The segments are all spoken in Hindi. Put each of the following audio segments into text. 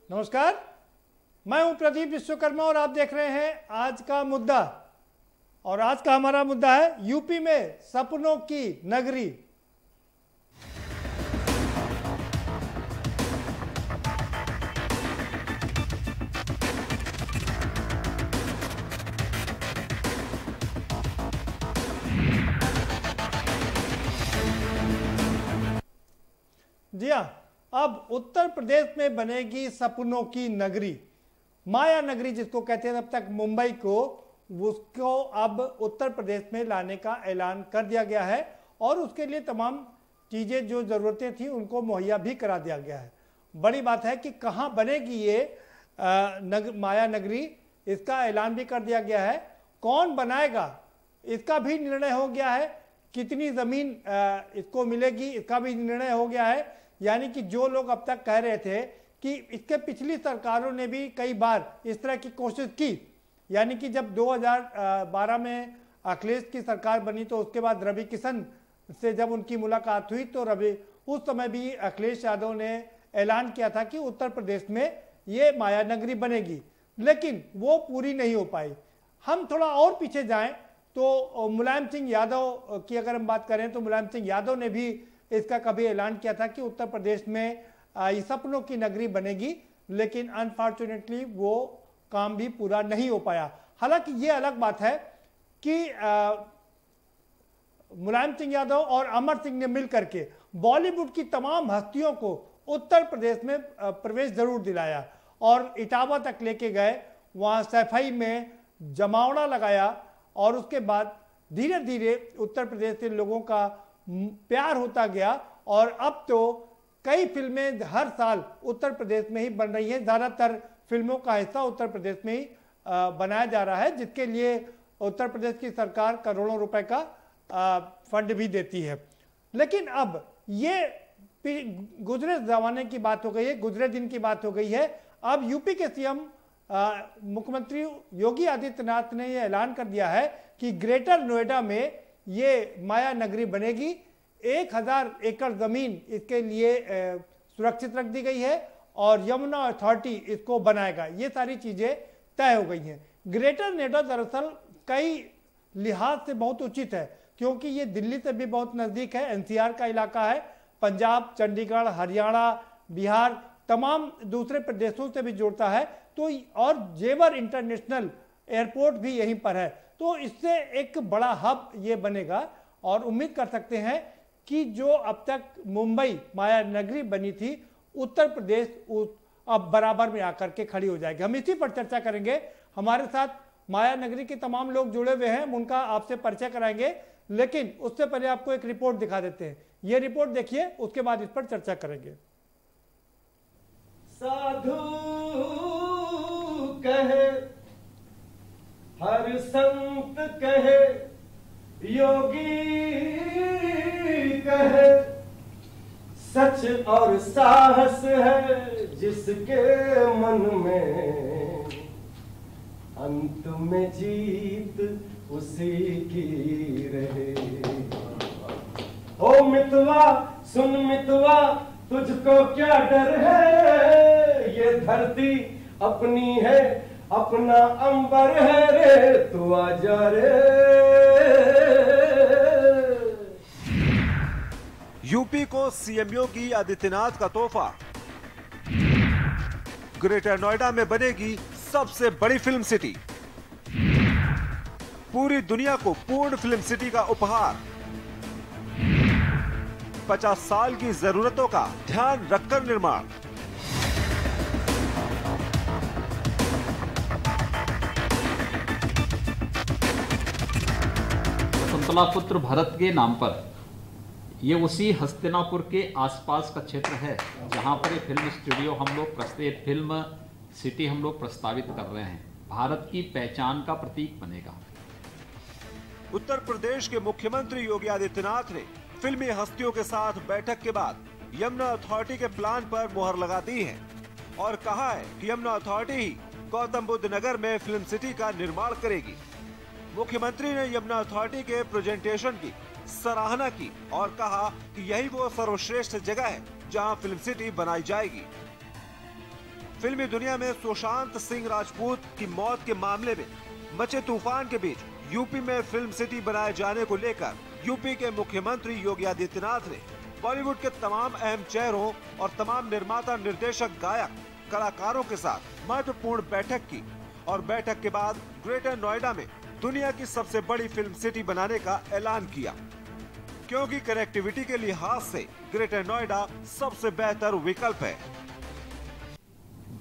नमस्कार, मैं हूं प्रदीप विश्वकर्मा और आप देख रहे हैं आज का मुद्दा। और आज का हमारा मुद्दा है यूपी में सपनों की नगरी। जी हाँ, अब उत्तर प्रदेश में बनेगी सपनों की नगरी, माया नगरी जिसको कहते हैं। अब तक मुंबई को, उसको अब उत्तर प्रदेश में लाने का ऐलान कर दिया गया है और उसके लिए तमाम चीज़ें जो ज़रूरतें थी उनको मुहैया भी करा दिया गया है। बड़ी बात है कि कहाँ बनेगी ये माया नगरी, इसका ऐलान भी कर दिया गया है। कौन बनाएगा इसका भी निर्णय हो गया है। कितनी ज़मीन इसको मिलेगी इसका भी निर्णय हो गया है। यानी कि जो लोग अब तक कह रहे थे कि इसके पिछली सरकारों ने भी कई बार इस तरह की कोशिश की, यानी कि जब 2012 में अखिलेश की सरकार बनी तो उसके बाद रवि किशन से जब उनकी मुलाकात हुई तो उस समय भी अखिलेश यादव ने ऐलान किया था कि उत्तर प्रदेश में ये माया नगरी बनेगी, लेकिन वो पूरी नहीं हो पाई। हम थोड़ा और पीछे जाएं तो मुलायम सिंह यादव की अगर हम बात करें तो मुलायम सिंह यादव ने भी इसका कभी ऐलान किया था कि उत्तर प्रदेश में ये सपनों की नगरी बनेगी, लेकिन अनफॉर्चुनेटली वो काम भी पूरा नहीं हो पाया। हालांकि ये अलग बात है कि मुलायम सिंह यादव और अमर सिंह ने मिलकर के बॉलीवुड की तमाम हस्तियों को उत्तर प्रदेश में प्रवेश जरूर दिलाया और इटावा तक लेके गए, वहाँ सैफई में जमावड़ा लगाया और उसके बाद धीरे धीरे उत्तर प्रदेश के लोगों का प्यार होता गया और अब तो कई फिल्में हर साल उत्तर प्रदेश में ही बन रही हैं। ज़्यादातर फिल्मों का हिस्सा उत्तर प्रदेश में ही बनाया जा रहा है, जिसके लिए उत्तर प्रदेश की सरकार करोड़ों रुपए का फंड भी देती है। लेकिन अब ये गुजरे ज़माने की बात हो गई है, गुजरे दिन की बात हो गई है। अब यूपी के सीएम मुख्यमंत्री योगी आदित्यनाथ ने यह ऐलान कर दिया है कि ग्रेटर नोएडा में ये माया नगरी बनेगी। 1000 एकड़ जमीन इसके लिए सुरक्षित रख दी गई है और यमुना अथॉरिटी इसको बनाएगा। ये सारी चीजें तय हो गई हैं। ग्रेटर नोएडा दरअसल कई लिहाज से बहुत उचित है, क्योंकि ये दिल्ली से भी बहुत नजदीक है, एनसीआर का इलाका है। पंजाब, चंडीगढ़, हरियाणा, बिहार, तमाम दूसरे प्रदेशों से भी जुड़ता है। तो और जेवर इंटरनेशनल एयरपोर्ट भी यहीं पर है, तो इससे एक बड़ा हब ये बनेगा और उम्मीद कर सकते हैं कि जो अब तक मुंबई माया नगरी बनी थी, उत्तर प्रदेश अब बराबर में आकर के खड़ी हो जाएगी। हम इसी पर चर्चा करेंगे। हमारे साथ माया नगरी के तमाम लोग जुड़े हुए हैं, उनका आपसे परिचय कराएंगे, लेकिन उससे पहले आपको एक रिपोर्ट दिखा देते हैं। ये रिपोर्ट देखिए, उसके बाद इस पर चर्चा करेंगे। साधु कहे, हर संत कहे, योगी कहे, सच और साहस है जिसके मन में, अंत में जीत उसी की रहे। ओ मितवा सुन मितवा, तुझको क्या डर है, ये धरती अपनी है, अपना अंबर है रे, तू आजा रे। यूपी को सीएम योगी आदित्यनाथ का तोहफा। ग्रेटर नोएडा में बनेगी सबसे बड़ी फिल्म सिटी। पूरी दुनिया को पूर्ण फिल्म सिटी का उपहार। 50 साल की जरूरतों का ध्यान रखकर निर्माण। शकुंतला पुत्र भरत के नाम पर ये उसी हस्तिनापुर के आसपास का क्षेत्र है जहां पर ये फिल्म स्टूडियो हम लोग फिल्म सिटी हम लोग प्रस्तावित कर रहे हैं। भारत की पहचान का प्रतीक बनेगा। उत्तर प्रदेश के मुख्यमंत्री योगी आदित्यनाथ ने फिल्मी हस्तियों के साथ बैठक के बाद यमुना अथॉरिटी के प्लान पर मुहर लगा दी है और कहा है कि यमुना अथॉरिटी ही गौतम बुद्ध नगर में फिल्म सिटी का निर्माण करेगी। मुख्यमंत्री ने यमुना अथॉरिटी के प्रेजेंटेशन की सराहना की और कहा कि यही वो सर्वश्रेष्ठ जगह है जहां फिल्म सिटी बनाई जाएगी। फिल्मी दुनिया में सुशांत सिंह राजपूत की मौत के मामले में मचे तूफान के बीच यूपी में फिल्म सिटी बनाए जाने को लेकर यूपी के मुख्यमंत्री योगी आदित्यनाथ ने बॉलीवुड के तमाम अहम चेहरों और तमाम निर्माता, निर्देशक, गायक, कलाकारों के साथ महत्वपूर्ण बैठक की और बैठक के बाद ग्रेटर नोएडा में दुनिया की सबसे बड़ी फिल्म सिटी बनाने का ऐलान किया, क्योंकि कनेक्टिविटी के लिहाज से ग्रेटर नोएडा सबसे बेहतर विकल्प है।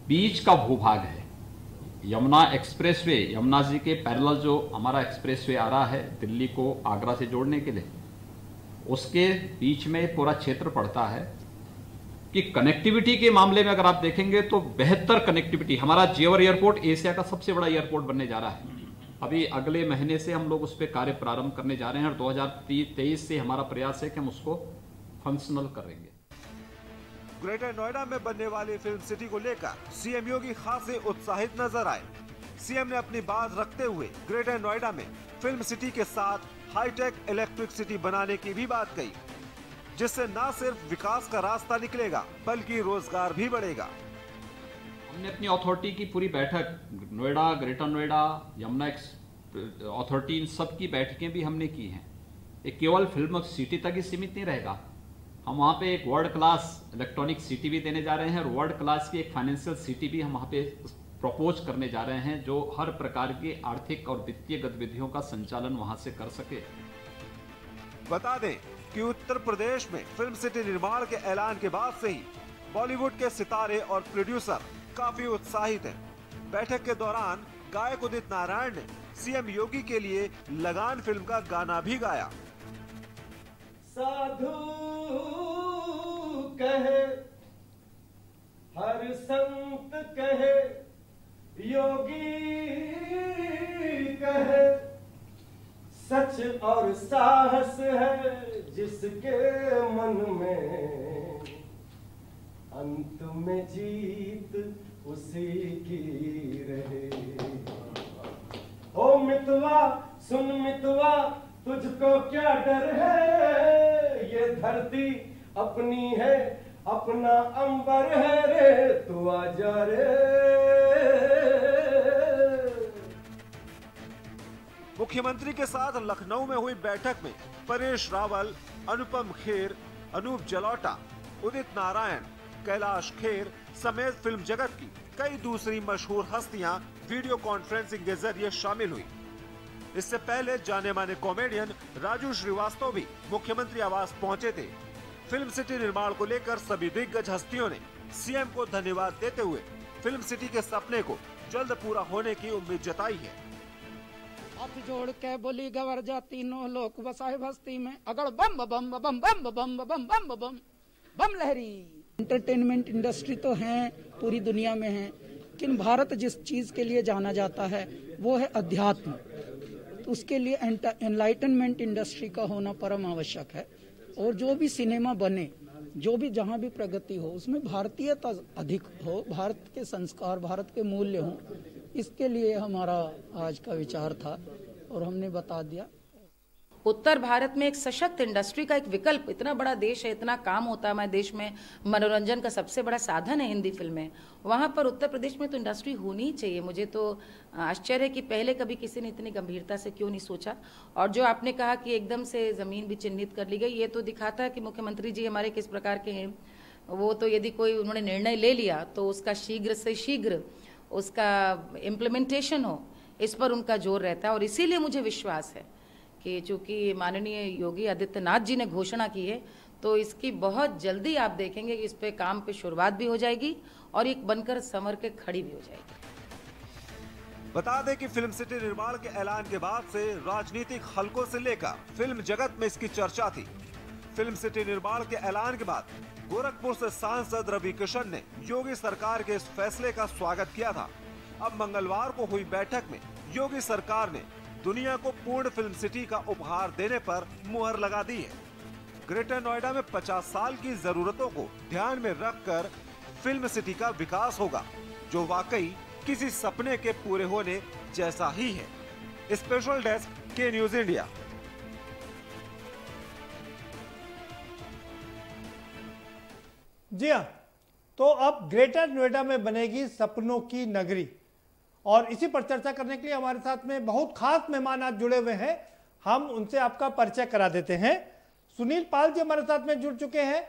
बीच का भूभाग है, यमुना एक्सप्रेसवे, यमुना जी के पैरेलल जो हमारा एक्सप्रेसवे आ रहा है दिल्ली को आगरा से जोड़ने के लिए, उसके बीच में पूरा क्षेत्र पड़ता है कि कनेक्टिविटी के मामले में अगर आप देखेंगे तो बेहतर कनेक्टिविटी, हमारा जेवर एयरपोर्ट एशिया का सबसे बड़ा एयरपोर्ट बनने जा रहा है। अभी अगले महीने से हम लोग उस पर कार्य प्रारंभ करने जा रहे हैं और 2023 से हमारा प्रयास है कि हम उसको फंक्शनल करेंगे। ग्रेटर नोएडा में बनने वाली फिल्म सिटी को लेकर सीएम योगी खासे उत्साहित नजर आए। सीएम ने अपनी बात रखते हुए ग्रेटर नोएडा में फिल्म सिटी के साथ हाईटेक इलेक्ट्रिक सिटी बनाने की भी बात कही, जिससे न सिर्फ विकास का रास्ता निकलेगा बल्कि रोजगार भी बढ़ेगा। हमने अपनी अथॉरिटी की पूरी बैठक नोएडा, ग्रेटर नोएडा, यमुना अथॉरिटी, इन सब की बैठकें भी हमने की हैं। ये केवल फिल्म सिटी तक ही सीमित नहीं रहेगा, हम वहाँ पे एक वर्ल्ड क्लास इलेक्ट्रॉनिक सिटी भी देने जा रहे हैं और वर्ल्ड क्लास की एक फाइनेंशियल सिटी भी हम वहाँ पे प्रपोज करने जा रहे हैं, जो हर प्रकार की आर्थिक और वित्तीय गतिविधियों का संचालन वहाँ से कर सके। बता दें कि उत्तर प्रदेश में फिल्म सिटी निर्माण के ऐलान के बाद से ही बॉलीवुड के सितारे और प्रोड्यूसर काफी उत्साहित हैं। बैठक के दौरान गायक उदित नारायण ने सीएम योगी के लिए लगान फिल्म का गाना भी गाया। साधु कहे, हर संत कहे, योगी कहे, सच और साहस है जिसके मन में, अंत में जीत उसी की रहे। ओ मितवा सुन मितवा, तुझको क्या डर है, ये धरती अपनी है, अपना अंबर है रे, तू आजा रे। मुख्यमंत्री के साथ लखनऊ में हुई बैठक में परेश रावल, अनुपम खेर, अनूप जलोटा, उदित नारायण, कैलाश खेर समेत फिल्म जगत की कई दूसरी मशहूर हस्तियां वीडियो कॉन्फ्रेंसिंग के जरिए शामिल हुई। इससे पहले जाने माने कॉमेडियन राजू श्रीवास्तव भी मुख्यमंत्री आवास पहुंचे थे। फिल्म सिटी निर्माण को लेकर सभी दिग्गज हस्तियों ने सीएम को धन्यवाद देते हुए फिल्म सिटी के सपने को जल्द पूरा होने की उम्मीद जताई है। हाथ जोड़ के बोली गवर्जा, तीनों लोग बसाए बस्ती में, अगर बम बम बम बम बम बम बम बम बम बम लहरी। एंटरटेनमेंट इंडस्ट्री तो है, पूरी दुनिया में है, लेकिन भारत जिस चीज के लिए जाना जाता है वो है अध्यात्म। तो उसके लिए एनलाइटनमेंट इंडस्ट्री का होना परम आवश्यक है। और जो भी सिनेमा बने, जो भी जहां भी प्रगति हो, उसमें भारतीयता अधिक हो, भारत के संस्कार, भारत के मूल्य हो। इसके लिए हमारा आज का विचार था और हमने बता दिया। उत्तर भारत में एक सशक्त इंडस्ट्री का एक विकल्प, इतना बड़ा देश है, इतना काम होता है हमारे देश में, मनोरंजन का सबसे बड़ा साधन है हिंदी फिल्में, वहाँ पर उत्तर प्रदेश में तो इंडस्ट्री होनी ही चाहिए। मुझे तो आश्चर्य है कि पहले कभी किसी ने इतनी गंभीरता से क्यों नहीं सोचा। और जो आपने कहा कि एकदम से ज़मीन भी चिन्हित कर ली गई, ये तो दिखाता है कि मुख्यमंत्री जी हमारे किस प्रकार के हैं। वो तो यदि कोई उन्होंने निर्णय ले लिया तो उसका शीघ्र से शीघ्र उसका इम्प्लीमेंटेशन हो, इस पर उनका जोर रहता है। और इसीलिए मुझे विश्वास है कि चूंकि माननीय योगी आदित्यनाथ जी ने घोषणा की है, तो इसकी बहुत जल्दी आप देखेंगे कि इस पे काम पे शुरुआत भी हो जाएगी और एक बनकर संवर के खड़ी भी हो जाएगी। बता दें कि फिल्म सिटी निर्माण के ऐलान के बाद से राजनीतिक हलकों से लेकर फिल्म जगत में इसकी चर्चा थी। फिल्म सिटी निर्माण के ऐलान के बाद गोरखपुर से सांसद रवि किशन ने योगी सरकार के इस फैसले का स्वागत किया था। अब मंगलवार को हुई बैठक में योगी सरकार ने दुनिया को पूर्ण फिल्म सिटी का उपहार देने पर मुहर लगा दी है। ग्रेटर नोएडा में 50 साल की जरूरतों को ध्यान में रखकर फिल्म सिटी का विकास होगा, जो वाकई किसी सपने के पूरे होने जैसा ही है। स्पेशल डेस्क के न्यूज इंडिया। जी हाँ, तो अब ग्रेटर नोएडा में बनेगी सपनों की नगरी। और इसी पर चर्चा करने के लिए हमारे साथ में बहुत खास मेहमान आज जुड़े हुए हैं, हम उनसे आपका परिचय करा देते हैं। सुनील पाल जी हमारे साथ में जुड़ चुके हैं,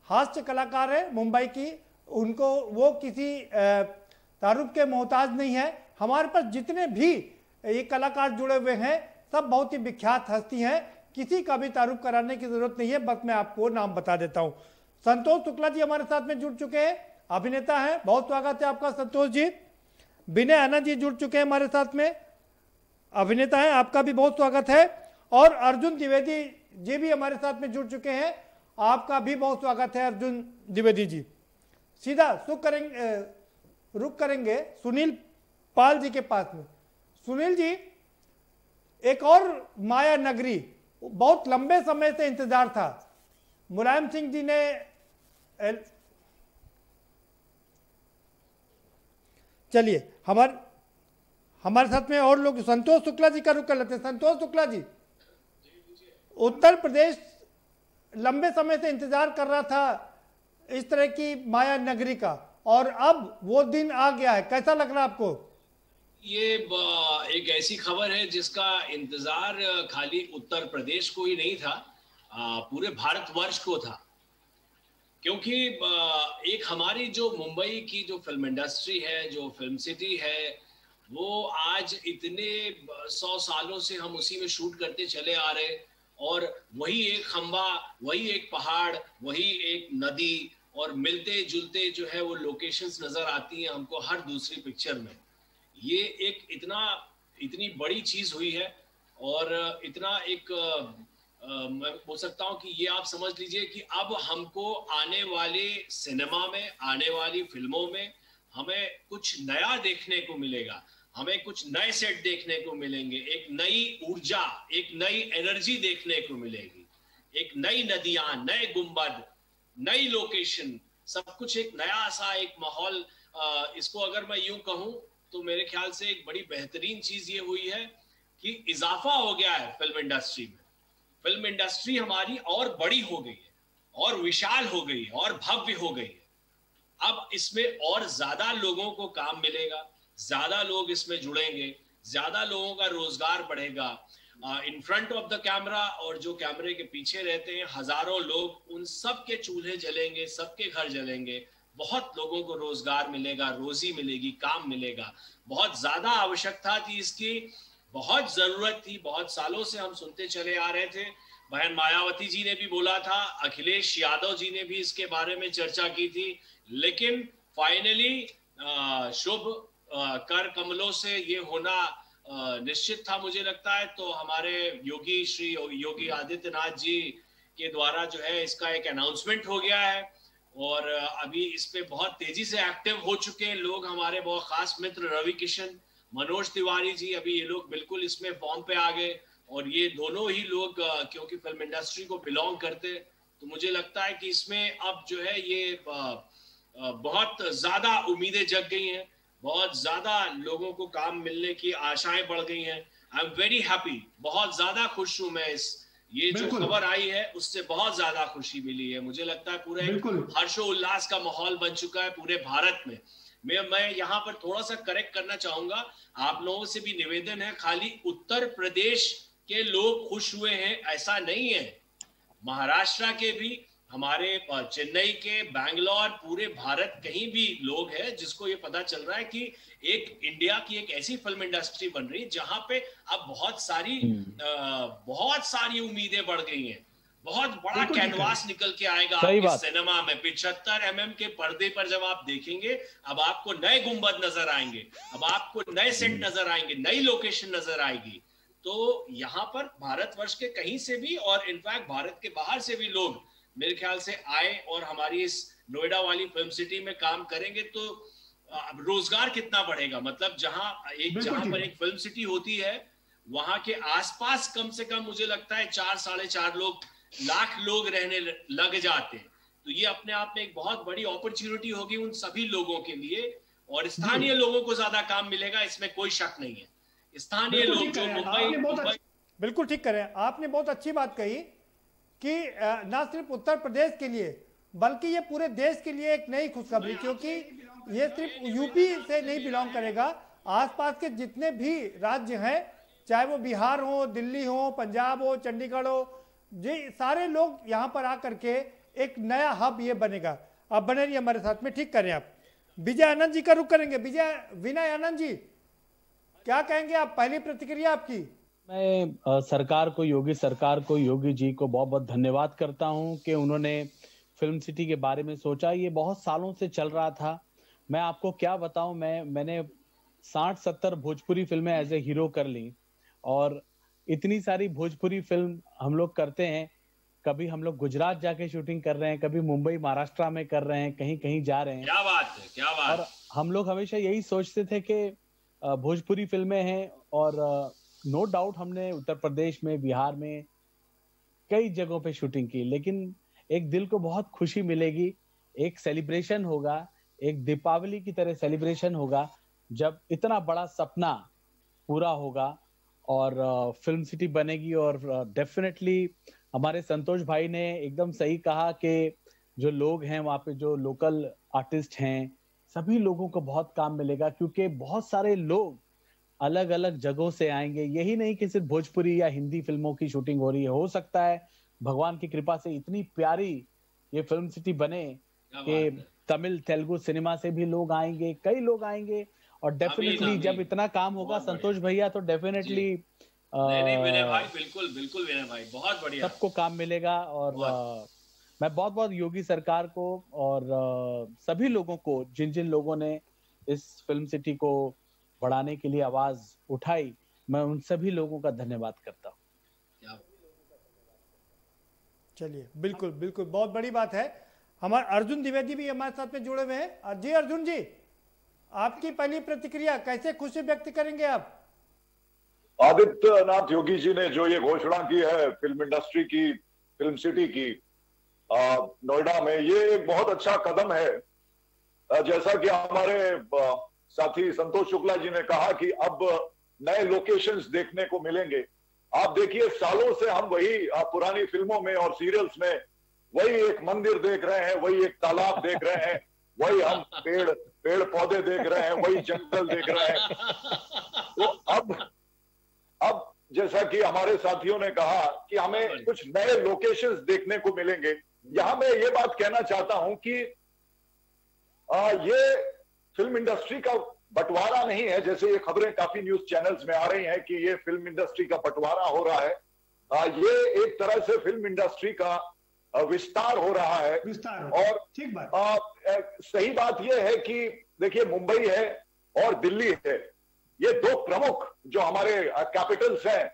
हास्य कलाकार है मुंबई की, उनको वो किसी तारुफ के मोहताज नहीं है। हमारे पास जितने भी ये कलाकार जुड़े हुए हैं सब बहुत ही विख्यात हस्ती हैं, किसी का भी तारुफ कराने की जरूरत नहीं है, बस मैं आपको नाम बता देता हूं। संतोष शुक्ला जी हमारे साथ में जुड़ चुके हैं, अभिनेता हैं, बहुत स्वागत है आपका संतोष जी। विनय आनंद जी जुड़ चुके हैं हमारे साथ में, अभिनेता हैं, आपका भी बहुत स्वागत है। और अर्जुन द्विवेदी जी भी हमारे साथ में जुड़ चुके हैं, आपका भी बहुत स्वागत है अर्जुन द्विवेदी जी। सीधा रुक करेंगे सुनील पाल जी के पास में। सुनील जी, एक और माया नगरी बहुत लंबे समय से इंतजार था, मुलायम सिंह जी ने चलिए हमारे साथ में और लोग, संतोष शुक्ला जी का रुख कर लेते हैं। संतोष शुक्ला जी, उत्तर प्रदेश लंबे समय से इंतजार कर रहा था इस तरह की माया नगरी का, और अब वो दिन आ गया है, कैसा लग रहा है आपको? ये एक ऐसी खबर है जिसका इंतजार खाली उत्तर प्रदेश को ही नहीं था, पूरे भारतवर्ष को था। क्योंकि एक हमारी जो मुंबई की जो फिल्म इंडस्ट्री है, जो फिल्म सिटी है, वो आज इतने 100 सालों से हम उसी में शूट करते चले आ रहे, और वही एक खंबा, वही एक पहाड़, वही एक नदी, और मिलते जुलते जो है वो लोकेशंस नजर आती हैं हमको हर दूसरी पिक्चर में। ये एक इतनी बड़ी चीज हुई है, और इतना एक मैं बोल सकता हूं कि ये आप समझ लीजिए कि अब हमको आने वाले सिनेमा में, आने वाली फिल्मों में हमें कुछ नया देखने को मिलेगा, हमें कुछ नए सेट देखने को मिलेंगे, एक नई ऊर्जा, एक नई एनर्जी देखने को मिलेगी, एक नई नदियां, नए गुंबद, नई लोकेशन, सब कुछ एक नया सा एक माहौल। इसको अगर मैं यूं कहूं तो मेरे ख्याल से एक बड़ी बेहतरीन चीज ये हुई है कि इजाफा हो गया है फिल्म इंडस्ट्री में। फिल्म इंडस्ट्री हमारी और बड़ी हो गई है, और विशाल हो गई है, और भव्य हो गई है। अब इसमें और ज्यादा लोगों को काम मिलेगा, ज्यादा लोग इसमें जुड़ेंगे, ज्यादा लोगों का रोजगार बढ़ेगा। In front of the camera और जो कैमरे के पीछे रहते हैं हजारों लोग, उन सब के चूल्हे जलेंगे, सबके घर जलेंगे, बहुत लोगों को रोजगार मिलेगा, रोजी मिलेगी, काम मिलेगा। बहुत ज्यादा आवश्यकता थी इसकी, बहुत जरूरत थी, बहुत सालों से हम सुनते चले आ रहे थे। बहन मायावती जी ने भी बोला था, अखिलेश यादव जी ने भी इसके बारे में चर्चा की थी, लेकिन फाइनली शुभ कर कमलों से ये होना निश्चित था मुझे लगता है। तो हमारे श्री योगी आदित्यनाथ जी के द्वारा जो है इसका एक अनाउंसमेंट हो गया है, और अभी इस पे बहुत तेजी से एक्टिव हो चुके हैं लोग। हमारे बहुत खास मित्र रवि किशन, मनोज तिवारी जी, अभी ये लोग बिल्कुल इसमें फॉर्म पे आ गए, और ये दोनों ही लोग क्योंकि फिल्म इंडस्ट्री को बिलोंग करते, तो मुझे लगता है कि इसमें अब जो है ये बहुत ज्यादा उम्मीदें जग गई हैं, बहुत ज्यादा लोगों को काम मिलने की आशाएं बढ़ गई हैं। आई एम वेरी हैप्पी, बहुत ज्यादा खुश हूं मैं। ये जो खबर आई है उससे बहुत ज्यादा खुशी मिली है। मुझे लगता है पूरे हर्षोल्लास का माहौल बन चुका है पूरे भारत में। मैं यहाँ पर थोड़ा सा करेक्ट करना चाहूंगा, आप लोगों से भी निवेदन है, खाली उत्तर प्रदेश के लोग खुश हुए हैं ऐसा नहीं है, महाराष्ट्र के भी, हमारे चेन्नई के, बैंगलोर, पूरे भारत कहीं भी लोग हैं जिसको ये पता चल रहा है कि एक इंडिया की एक ऐसी फिल्म इंडस्ट्री बन रही है जहां पे अब बहुत सारी उम्मीदें बढ़ गई हैं। बहुत बड़ा कैनवास निकल के आएगा आपके सिनेमा में। 75 mm के पर्दे पर जब आप देखेंगे, अब आपको नए गुंबद नजर आएंगे, अब आपको नए सेट नजर आएंगे, नई लोकेशन नजर आएगी। तो यहाँ पर भारतवर्ष के कहीं से भी, और इनफैक्ट भारत के बाहर से भी लोग मेरे ख्याल से आए और हमारी इस नोएडा वाली फिल्म सिटी में काम करेंगे, तो रोजगार कितना बढ़ेगा। मतलब जहां पर एक फिल्म सिटी होती है, वहां के आसपास कम से कम मुझे लगता है 4-4.5 लाख लोग रहने लग जाते हैं। तो ये अपने आप में एक बहुत बड़ी अपॉर्चुनिटी होगी उन सभी लोगों के लिए, और स्थानीय लोगों को ज्यादा काम मिलेगा, इसमें कोई शक नहीं है। स्थानीय लोग जो मुंबई, बिल्कुल ठीक करें, आपने बहुत अच्छी बात कही कि न सिर्फ उत्तर प्रदेश के लिए बल्कि ये पूरे देश के लिए एक नई खुशखबरी, क्योंकि ये सिर्फ यूपी से नहीं बिलोंग करेगा, आसपास के जितने भी राज्य हैं, चाहे वो बिहार हो, दिल्ली हो, पंजाब हो, चंडीगढ़ हो, ये सारे लोग यहाँ पर आकर के एक नया हब ये बनेगा। आप बने रहिए हमारे साथ में, ठीक करें आप। विजय आनंद जी का रुख करेंगे। विनय आनंद जी, क्या कहेंगे आप, पहली प्रतिक्रिया आपकी? मैं सरकार को, योगी सरकार को, योगी जी को बहुत बहुत धन्यवाद करता हूं कि उन्होंने फिल्म सिटी के बारे में सोचा। ये बहुत सालों से चल रहा था। मैं आपको क्या बताऊं, मैंने 60-70 भोजपुरी फिल्में एज ए हीरो कर ली, और इतनी सारी भोजपुरी फिल्म हम लोग करते हैं। कभी हम लोग गुजरात जाके शूटिंग कर रहे हैं, कभी मुंबई महाराष्ट्र में कर रहे हैं, कहीं कहीं जा रहे हैं। क्या बात है, क्या बात। और हम लोग हमेशा यही सोचते थे कि भोजपुरी फिल्में हैं, और नो डाउट हमने उत्तर प्रदेश में, बिहार में कई जगहों पे शूटिंग की, लेकिन एक दिल को बहुत खुशी मिलेगी, एक सेलिब्रेशन होगा, एक दीपावली की तरह सेलिब्रेशन होगा जब इतना बड़ा सपना पूरा होगा और फिल्म सिटी बनेगी। और डेफिनेटली हमारे संतोष भाई ने एकदम सही कहा कि जो लोग हैं वहाँ पे, जो लोकल आर्टिस्ट हैं, सभी लोगों को बहुत काम मिलेगा, क्योंकि बहुत सारे लोग अलग अलग जगहों से आएंगे। यही नहीं कि सिर्फ भोजपुरी या हिंदी फिल्मों की शूटिंग हो रही है, हो सकता है भगवान की कृपा से इतनी प्यारी ये फिल्म सिटी बने कि तमिल तेलुगु सिनेमा से भी लोग आएंगे, कई लोग आएंगे। और डेफिनेटली जब इतना काम होगा संतोष भैया, तो डेफिनेटली नहीं विनय भाई, बिल्कुल बिल्कुल विनय भाई, बहुत बढ़िया, सबको काम मिलेगा। और मैं बहुत बहुत योगी सरकार को और सभी लोगों को, जिन जिन लोगों ने इस फिल्म सिटी को बढ़ाने के लिए आवाज उठाई, मैं उन सभी लोगों का धन्यवाद करता हूँ। चलिए, बिल्कुल बिल्कुल, बहुत बड़ी बात है। हमारे अर्जुन द्विवेदी भी हमारे साथ में जुड़े हुए हैं। जी अर्जुन जी, आपकी पहली प्रतिक्रिया, कैसे खुशी व्यक्त करेंगे आप? आदित्यनाथ योगी जी ने जो ये घोषणा की है फिल्म इंडस्ट्री की, फिल्म सिटी की नोएडा में, ये एक बहुत अच्छा कदम है। जैसा कि हमारे साथी संतोष शुक्ला जी ने कहा कि अब नए लोकेशंस देखने को मिलेंगे। आप देखिए, सालों से हम वही पुरानी फिल्मों में और सीरियल्स में वही एक मंदिर देख रहे हैं, वही एक तालाब देख रहे हैं, वही हम पेड़ पौधे देख रहे हैं, वही जंगल देख रहे हैं। तो अब जैसा कि हमारे साथियों ने कहा कि हमें कुछ नए लोकेशंस देखने को मिलेंगे। यहां मैं ये बात कहना चाहता हूं कि ये फिल्म इंडस्ट्री का बंटवारा नहीं है, जैसे ये खबरें काफी न्यूज चैनल्स में आ रही हैं कि ये फिल्म इंडस्ट्री का बंटवारा हो रहा है। ये एक तरह से फिल्म इंडस्ट्री का विस्तार हो रहा है। और ठीक बात। सही बात यह है कि देखिए, मुंबई है और दिल्ली है, ये दो प्रमुख जो हमारे कैपिटल्स हैं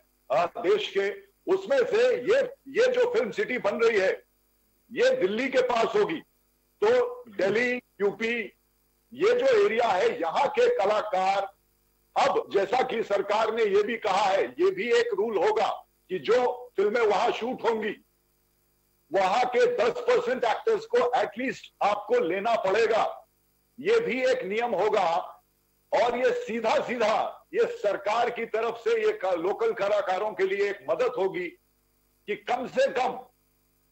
देश के, उसमें से ये जो फिल्म सिटी बन रही है ये दिल्ली के पास होगी। तो दिल्ली, यूपी, ये जो एरिया है, यहाँ के कलाकार, अब जैसा कि सरकार ने ये भी कहा है, ये भी एक रूल होगा कि जो फिल्में वहां शूट होंगी, वहां के 10% एक्टर्स को एटलीस्ट आपको लेना पड़ेगा। ये भी एक नियम होगा। और ये सीधा सीधा ये सरकार की तरफ से ये लोकल कलाकारों के लिए एक मदद होगी कि कम से कम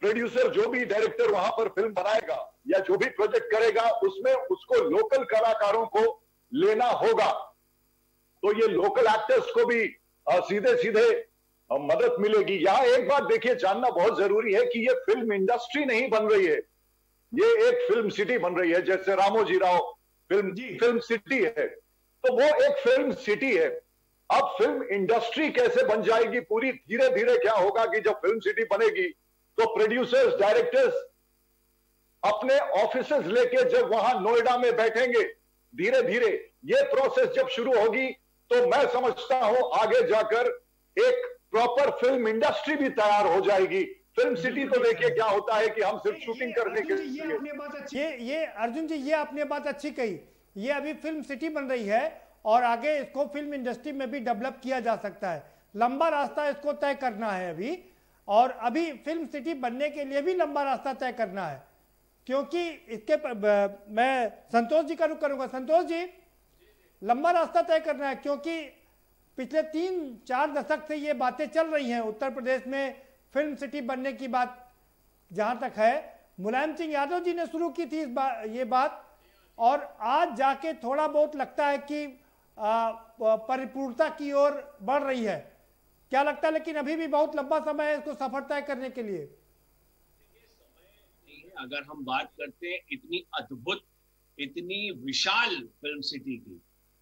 प्रोड्यूसर, जो भी डायरेक्टर वहां पर फिल्म बनाएगा या जो भी प्रोजेक्ट करेगा, उसमें उसको लोकल कलाकारों को लेना होगा। तो ये लोकल एक्टर्स को भी सीधे सीधे मदद मिलेगी। यहां एक बात देखिए, जानना बहुत जरूरी है कि ये फिल्म इंडस्ट्री नहीं बन रही है, ये एक फिल्म सिटी बन रही है। जैसे रामोजी राव फिल्म सिटी है, तो वो एक फिल्म सिटी है। अब फिल्म इंडस्ट्री कैसे बन जाएगी पूरी, धीरे धीरे क्या होगा कि जब फिल्म सिटी बनेगी तो प्रोड्यूसर्स, डायरेक्टर्स अपने ऑफिसेस लेके जब वहां नोएडा में बैठेंगे, धीरे धीरे ये प्रोसेस जब शुरू होगी, तो मैं समझता हूं आगे जाकर एक प्रॉपर फिल्म इंडस्ट्री भी तैयार हो जाएगी। फिल्म सिटी तो देखिए क्या होता है कि हम सिर्फ शूटिंग करने के लिए। ये अर्जुन जी, ये आपने बात अच्छी कही। ये अभी फिल्म सिटी बन रही है और आगे इसको फिल्म इंडस्ट्री में भी डेवलप किया जा सकता है। लंबा रास्ता इसको तय करना है अभी, और अभी फिल्म सिटी बनने के लिए भी लंबा रास्ता तय करना है। क्योंकि इसके मैं संतोष जी का रुख करूंगा। संतोष जी, लंबा रास्ता तय करना है, क्योंकि पिछले 3-4 दशक से ये बातें चल रही हैं उत्तर प्रदेश में फिल्म सिटी बनने की बात जहां तक है, मुलायम सिंह यादव जी ने शुरू की थी ये बात, और आज जाके थोड़ा बहुत लगता है कि परिपूर्णता की ओर बढ़ रही है। क्या लगता है, लेकिन अभी भी बहुत लंबा समय है इसको सफर तय करने के लिए। अगर हम बात करते हैं इतनी अद्भुत, इतनी विशाल फिल्म सिटी की,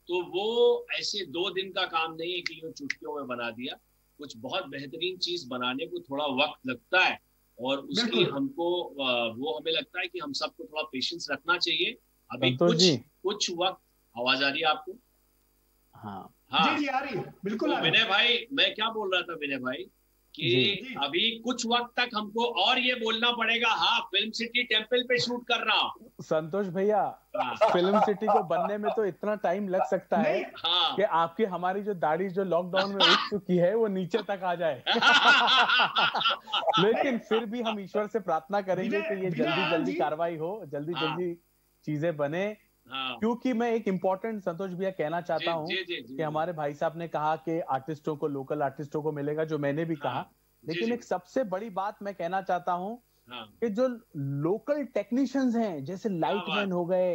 तो वो ऐसे 2 दिन का काम नहीं है कि ये चुटकियों में बना दिया। कुछ बहुत बेहतरीन चीज बनाने को थोड़ा वक्त लगता है, और उसके हमको वो हमें लगता है कि हम सबको थोड़ा पेशेंस रखना चाहिए। अभी कुछ वक्त। आवाज आ रही है आपको? हाँ जी आ रही है, बिल्कुल। तो विनय भाई, मैं क्या बोल रहा था विनय भाई, कि अभी कुछ वक्त तक हमको और ये बोलना पड़ेगा, हाँ फिल्म सिटी टेम्पल पे शूट कर रहा हूँ। संतोष भैया, फिल्म सिटी को बनने में तो इतना टाइम लग सकता है कि आपकी हमारी जो दाढ़ी जो लॉकडाउन में उठ चुकी है वो नीचे तक आ जाए। लेकिन फिर भी हम ईश्वर से प्रार्थना करेंगे कि ये जल्दी जल्दी कार्रवाई हो, जल्दी जल्दी चीजें बने। क्योंकि मैं एक इम्पोर्टेंट संतोष भैया कहना चाहता हूँ कि हमारे भाई साहब ने कहा कि आर्टिस्टों को, लोकल आर्टिस्टों को मिलेगा, जो मैंने भी कहा, लेकिन एक सबसे बड़ी बात मैं कहना चाहता हूँ कि जो लोकल टेक्नीशियंस हैं, जैसे लाइटमैन हो गए,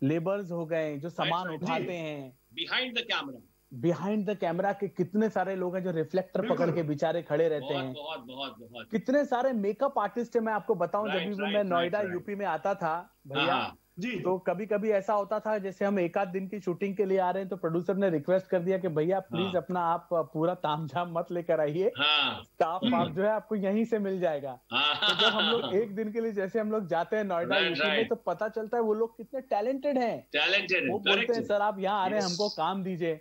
लेबर्स हो गए, जो सामान उठाते हैं बिहाइंड द कैमरा के कितने सारे लोग हैं जो रिफ्लेक्टर पकड़ के बेचारे खड़े रहते हैं। बहुत कितने सारे मेकअप आर्टिस्ट है। मैं आपको बताऊं, जब भी मैं नोएडा यूपी में आता था भैया, तो कभी कभी ऐसा होता था, जैसे हम 1 आध दिन की शूटिंग के लिए आ रहे हैं, तो प्रोड्यूसर ने रिक्वेस्ट कर दिया कि भैया प्लीज अपना आप पूरा तामझाम मत लेकर आइए, स्टाफ आप जो है आपको यहीं से मिल जाएगा। तो जब हम लोग 1 दिन के लिए जैसे हम लोग जाते हैं नोएडा यूपी में, तो पता चलता है वो लोग कितने टैलेंटेड हैं। वो बोलते हैं सर आप यहाँ आ रहे हैं, हमको काम दीजिए।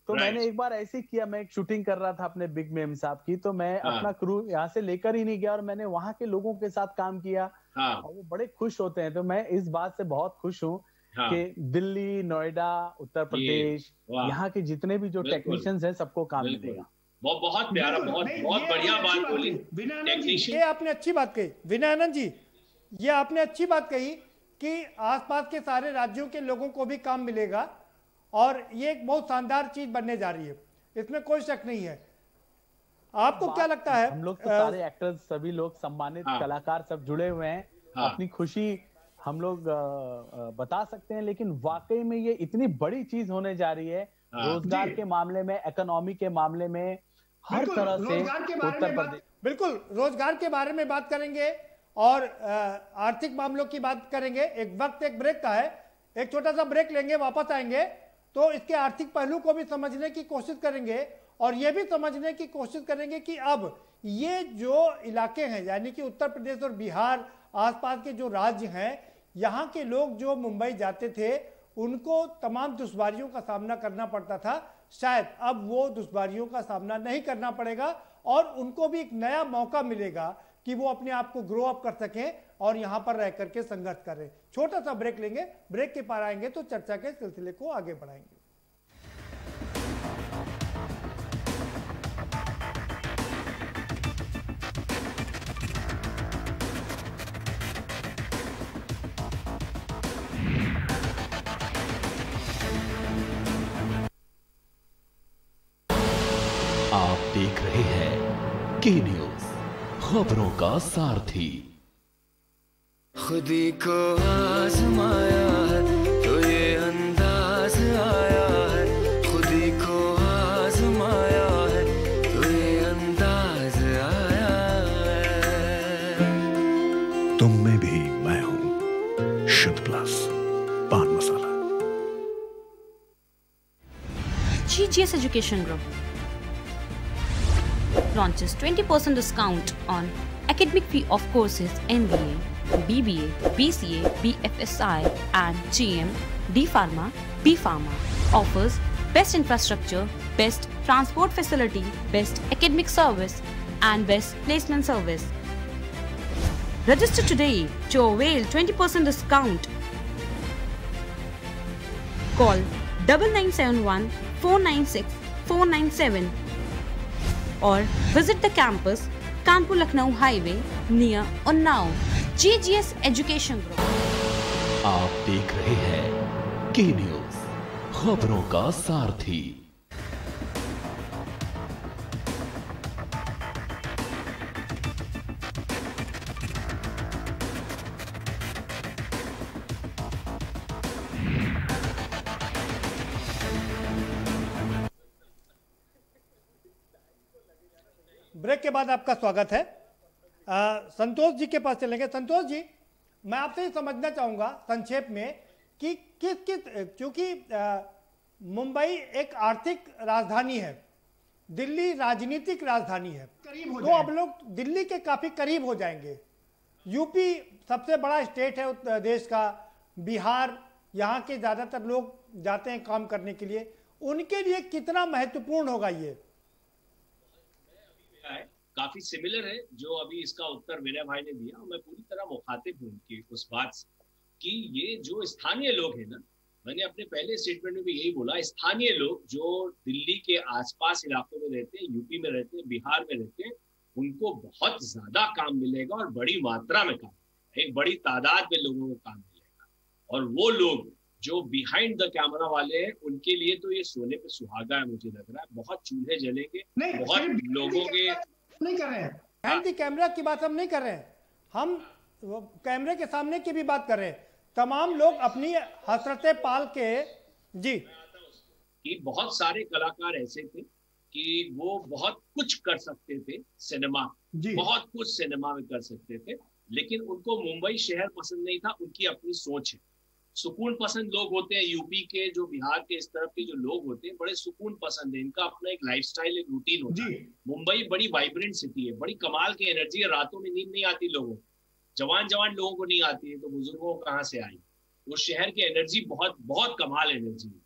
तो मैंने एक बार ऐसे किया, मैं एक शूटिंग कर रहा था अपने बिग मेम साहब की, तो मैं अपना क्रू यहाँ से लेकर ही नहीं गया, और मैंने वहां के लोगों के साथ काम किया, और वो बड़े खुश होते हैं। तो मैं इस बात से बहुत खुश हूँ कि दिल्ली, नोएडा, उत्तर प्रदेश, यहाँ के जितने भी जो टेक्नीशियंस हैं, सबको काम मिलेगा। बहुत प्यारा, बहुत बढ़िया बात बोली। ये आपने अच्छी बात कही विनय आनंद जी, ये आपने अच्छी बात कही कि आसपास के सारे राज्यों के लोगों को भी काम मिलेगा, और ये एक बहुत शानदार चीज बनने जा रही है, इसमें कोई शक नहीं है। आपको क्या लगता है? हम लोग तो सारे एक्टर्स, सभी लोग सम्मानित कलाकार सब जुड़े हुए हैं, अपनी खुशी हम लोग बता सकते हैं, लेकिन वाकई में ये इतनी बड़ी चीज होने जा रही है, रोजगार के मामले में, इकोनॉमी के मामले में, हर तरह से उत्तर प्रदेश। बिल्कुल, रोजगार के बारे में बात करेंगे और आर्थिक मामलों की बात करेंगे। एक ब्रेक का है, एक छोटा सा ब्रेक लेंगे, वापस आएंगे तो इसके आर्थिक पहलू को भी समझने की कोशिश करेंगे, और यह भी समझने की कोशिश करेंगे कि अब ये जो इलाके हैं, यानी कि उत्तर प्रदेश और बिहार आसपास के जो राज्य हैं, यहाँ के लोग जो मुंबई जाते थे, उनको तमाम दुश्वारियों का सामना करना पड़ता था। शायद अब वो दुश्वारियों का सामना नहीं करना पड़ेगा, और उनको भी एक नया मौका मिलेगा कि वो अपने आप को ग्रो अप कर सकें और यहाँ पर रह करके संघर्ष करें। छोटा सा ब्रेक लेंगे, ब्रेक के पार आएंगे तो चर्चा के सिलसिले को आगे बढ़ाएंगे। आप देख रहे हैं के न्यूज, खबरों का सारथी। खुदी को आजमाया है तो ये अंदाज आया है, खुदी को आजमाया है तो ये अंदाज आया है। तुम में भी मैं हूं, शुद्ध प्लस पान मसाला। GGS Education Group launches 20% discount on academic fee of courses MBA, BBA, BCA, BFSI and GM, D Pharma, B Pharma. Offers best infrastructure, best transport facility, best academic service and best placement service. Register today to avail 20% discount. Call 9971 496 497 or visit the campus Kanpur Lucknow Highway near Unnao. GGS Education Group. आप देख रहे हैं के न्यूज, खबरों का सारथी। ब्रेक के बाद आपका स्वागत है। संतोष जी के पास चलेंगे। संतोष जी, मैं आपसे ये समझना चाहूँगा संक्षेप में कि क्योंकि मुंबई एक आर्थिक राजधानी है, दिल्ली राजनीतिक राजधानी है, तो अब लोग दिल्ली के काफ़ी करीब हो जाएंगे। यूपी सबसे बड़ा स्टेट है देश का, बिहार, यहाँ के ज़्यादातर लोग जाते हैं काम करने के लिए, उनके लिए कितना महत्वपूर्ण होगा ये? काफी सिमिलर है जो अभी इसका उत्तर विनय भाई ने दिया। मैं पूरी तरह मुखातिब हूँ उनकी उस बात से कि ये जो स्थानीय लोग हैं ना, मैंने अपने पहले स्टेटमेंट में भी यही बोला, स्थानीय लोग जो दिल्ली के आसपास इलाकों में रहते हैं, यूपी में रहते हैं, बिहार में रहते हैं, उनको बहुत ज्यादा काम मिलेगा और बड़ी मात्रा में काम, एक बड़ी तादाद में लोगों को काम मिलेगा। और वो लोग जो बिहाइंड द कैमरा वाले हैं, उनके लिए तो ये सोने पे सुहागा है। मुझे लग रहा है बहुत चूल्हे जलेंगे, बहुत लोगों के नहीं कर रहे हैं। बिहाइंड द कैमरा की बात हम नहीं कर रहे हैं, हम कैमरे के सामने की भी बात कर रहे हैं। तमाम लोग अपनी हसरतें पाल के जी कि बहुत सारे कलाकार ऐसे थे कि वो बहुत कुछ कर सकते थे सिनेमा, बहुत कुछ सिनेमा में कर सकते थे, लेकिन उनको मुंबई शहर पसंद नहीं था। उनकी अपनी सोच है। सुकून पसंद लोग होते हैं यूपी के, जो बिहार के इस तरफ के जो लोग होते हैं, बड़े सुकून पसंद है, इनका अपना एक लाइफस्टाइल, एक रूटीन होता है। मुंबई बड़ी वाइब्रेंट सिटी है, बड़ी कमाल की एनर्जी है, रातों में नींद नहीं आती लोगों को, जवान लोगों को नहीं आती है, तो बुजुर्गों को कहाँ से आई? उस शहर की एनर्जी बहुत बहुत कमाल एनर्जी है।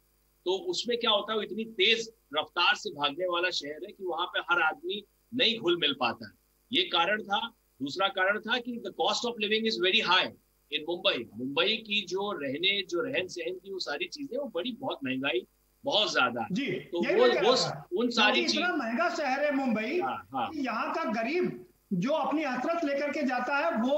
तो उसमें क्या होता है, वो इतनी तेज रफ्तार से भागने वाला शहर है कि वहां पे हर आदमी नहीं घुल मिल पाता है। ये कारण था। दूसरा कारण था कि the cost of living is very high in Mumbai. Mumbai की जो रहन सहन की वो सारी चीजें, वो बड़ी बहुत महंगाई बहुत ज्यादा जी। तो वो उन सारी चीज, इतना महंगा शहर है मुंबई, यहाँ का गरीब जो अपनी हसरत लेकर के जाता है, वो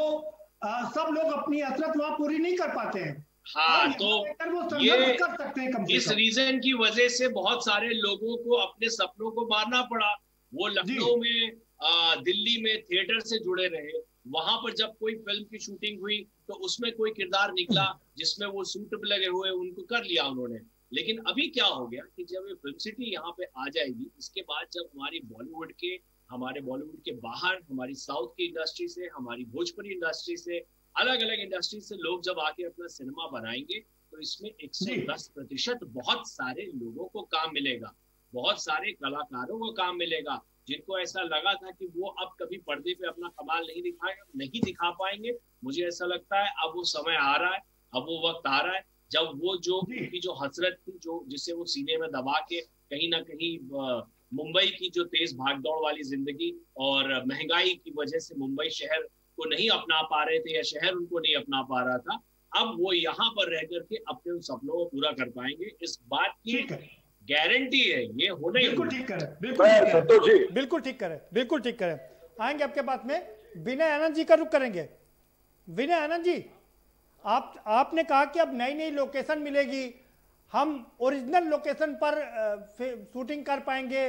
सब लोग अपनी हसरत वहाँ पूरी नहीं कर पाते हैं। हाँ, तो ये कर सकते हैं कम से इस कम। रीजन की वजह से बहुत सारे लोगों को अपने सपनों को मारना पड़ा। वो लखनऊ में, दिल्ली में थिएटर से जुड़े रहे। वहां पर जब कोई फिल्म की शूटिंग हुई तो उसमें कोई किरदार निकला जिसमें वो सूट लगे हुए, उनको कर लिया उन्होंने। लेकिन अभी क्या हो गया कि जब ये फिल्म सिटी यहाँ पे आ जाएगी, इसके बाद जब हमारे बॉलीवुड के बाहर, हमारी साउथ की इंडस्ट्री से, हमारी भोजपुरी इंडस्ट्री से, अलग अलग इंडस्ट्री से लोग जब आके अपना सिनेमा बनाएंगे, तो इसमें 110% बहुत सारे लोगों को काम मिलेगा, बहुत सारे कलाकारों को काम मिलेगा, जिनको ऐसा लगा था कि वो अब कभी पर्दे पे अपना कमाल नहीं दिखा पाएंगे। मुझे ऐसा लगता है अब वो समय आ रहा है, अब वो वक्त आ रहा है जब वो जो उनकी जो हसरत थी, जो जिसे वो सीने में दबा के कहीं ना कहीं मुंबई की जो तेज भागदौड़ वाली जिंदगी और महंगाई की वजह से मुंबई शहर को नहीं अपना पा रहे थे, या शहर उनको नहीं अपना पा रहा था, अब वो यहाँ पर रह करके अपने उन सपनों को पूरा कर पाएंगे। इस बात की गारंटी है, ये होना ही। बिल्कुल ठीक करें, बिल्कुल ठीक करें। आएंगे आपके पास में विनय आनंद जी का रुख करेंगे। विनय आनंद जी, आपने कहा कि अब नई नई लोकेशन मिलेगी, हम ओरिजिनल लोकेशन पर शूटिंग कर पाएंगे।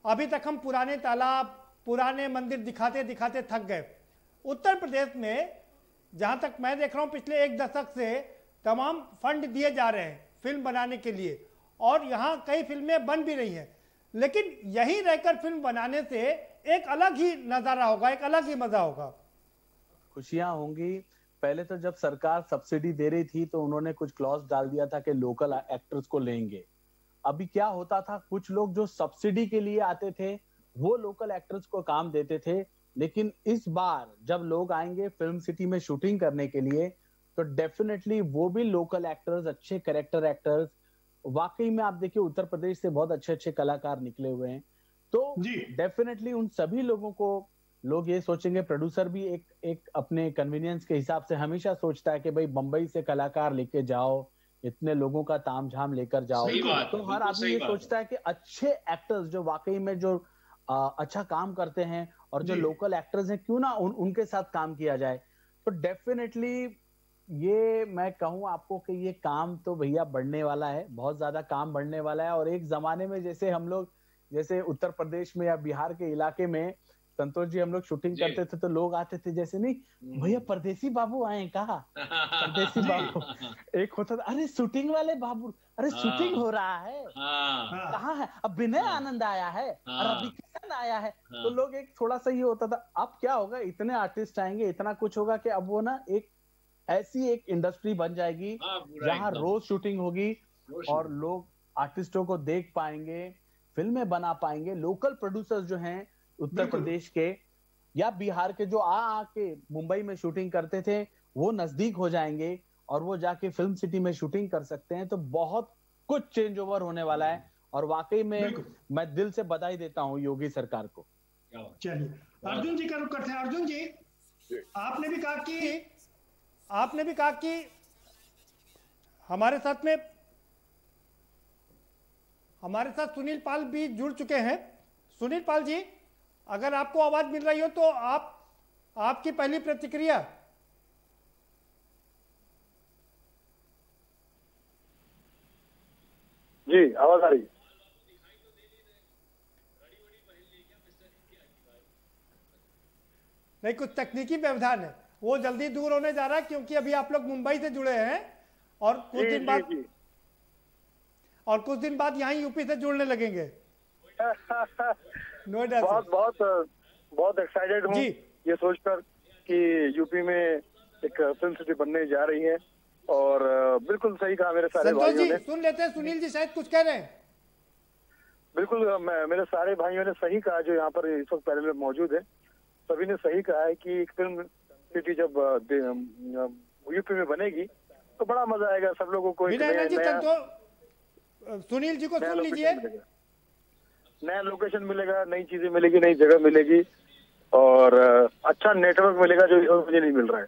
अभी तक हम पुराने तालाब, पुराने मंदिर दिखाते दिखाते थक गए। उत्तर प्रदेश में जहां तक मैं देख रहा हूं, पिछले 1 दशक से तमाम फंड दिए जा रहे हैं फिल्म बनाने के लिए, और यहाँ कई फिल्में बन भी रही हैं, लेकिन यहीं रहकर फिल्म बनाने से एक अलग ही नजारा होगा, एक अलग ही मजा होगा। खुशियां होंगी। पहले तो जब सरकार सब्सिडी दे रही थी तो उन्होंने कुछ क्लॉज डाल दिया था कि लोकल एक्टर्स को लेंगे। अभी क्या होता था, कुछ लोग जो सब्सिडी के लिए आते थे वो लोकल एक्टर्स को काम देते थे, लेकिन इस बार जब लोग आएंगे फिल्म सिटी में शूटिंग करने के लिए, तो डेफिनेटली वो भी लोकल एक्टर्स, अच्छे कैरेक्टर एक्टर्स, वाकई में आप देखिए उत्तर प्रदेश से बहुत अच्छे अच्छे कलाकार निकले हुए हैं। तो डेफिनेटली उन सभी लोगों को लोग ये सोचेंगे। प्रोड्यूसर भी एक अपने कन्वीनियंस के हिसाब से हमेशा सोचता है कि भाई बम्बई से कलाकार लेके जाओ, इतने लोगों का तामझाम लेकर जाओ। तो हर आदमी ये सोचता है कि अच्छे एक्टर्स जो वाकई में जो अच्छा काम करते हैं और जो लोकल एक्टर्स हैं, क्यों ना उनके साथ काम किया जाए। तो डेफिनेटली ये मैं कहूँ आपको कि ये काम तो भैया बढ़ने वाला है, बहुत ज्यादा काम बढ़ने वाला है। और एक जमाने में जैसे हम लोग, जैसे उत्तर प्रदेश में या बिहार के इलाके में संतोष जी हम लोग शूटिंग करते थे तो लोग आते थे जैसे, नहीं भैया परदेसी बाबू आए कहा, परदेसी बाबू एक होता था, अरे शूटिंग वाले बाबू, अरे शूटिंग हो रहा है, कहाँ है, अब विनय आनंद आया है, और रवि किशन आया है, तो लोग एक थोड़ा सा ये होता था। अब क्या होगा, इतने आर्टिस्ट आएंगे, इतना कुछ होगा कि अब वो ना एक ऐसी एक इंडस्ट्री बन जाएगी जहाँ रोज शूटिंग होगी और लोग आर्टिस्टों को देख पाएंगे, फिल्में बना पाएंगे। लोकल प्रोड्यूसर्स जो हैं उत्तर प्रदेश के या बिहार के, जो आके मुंबई में शूटिंग करते थे, वो नजदीक हो जाएंगे और वो जाके फिल्म सिटी में शूटिंग कर सकते हैं। तो बहुत कुछ चेंज ओवर होने वाला है और वाकई में मैं दिल से बधाई देता हूँ योगी सरकार को। चलिए अर्जुन जी का रुख करते हैं। अर्जुन जी, आपने भी कहा कि हमारे साथ सुनील पाल भी जुड़ चुके हैं। सुनील पाल जी, अगर आपको आवाज मिल रही हो तो आपकी पहली प्रतिक्रिया। जी आवाज आ रही है। नहीं, कुछ तकनीकी व्यवधान है, वो जल्दी दूर होने जा रहा है क्योंकि अभी आप लोग मुंबई से जुड़े हैं और कुछ दिन बाद यहाँ यूपी से जुड़ने लगेंगे। नोएडा से। बहुत एक्साइटेड हूँ ये सोचकर कि यूपी में एक फिल्म सिटी बनने जा रही है, और बिल्कुल सही कहा मेरे सारे भाइयों ने। सुन लेते हैं, सुनील जी शायद कुछ कह रहे हैं। बिल्कुल मेरे सारे भाइयों ने सही कहा जो यहाँ पर इस वक्त पैनल में मौजूद है, सभी ने सही कहा है कि एक फिल्म सिटी जब यूपी में बनेगी तो बड़ा मजा आएगा सब लोगों को। सुनील जी को सुन लीजिए। नया लोकेशन मिलेगा, नई चीजें मिलेगी, नई जगह मिलेगी और अच्छा नेटवर्क मिलेगा जो मुझे नहीं मिल रहा है।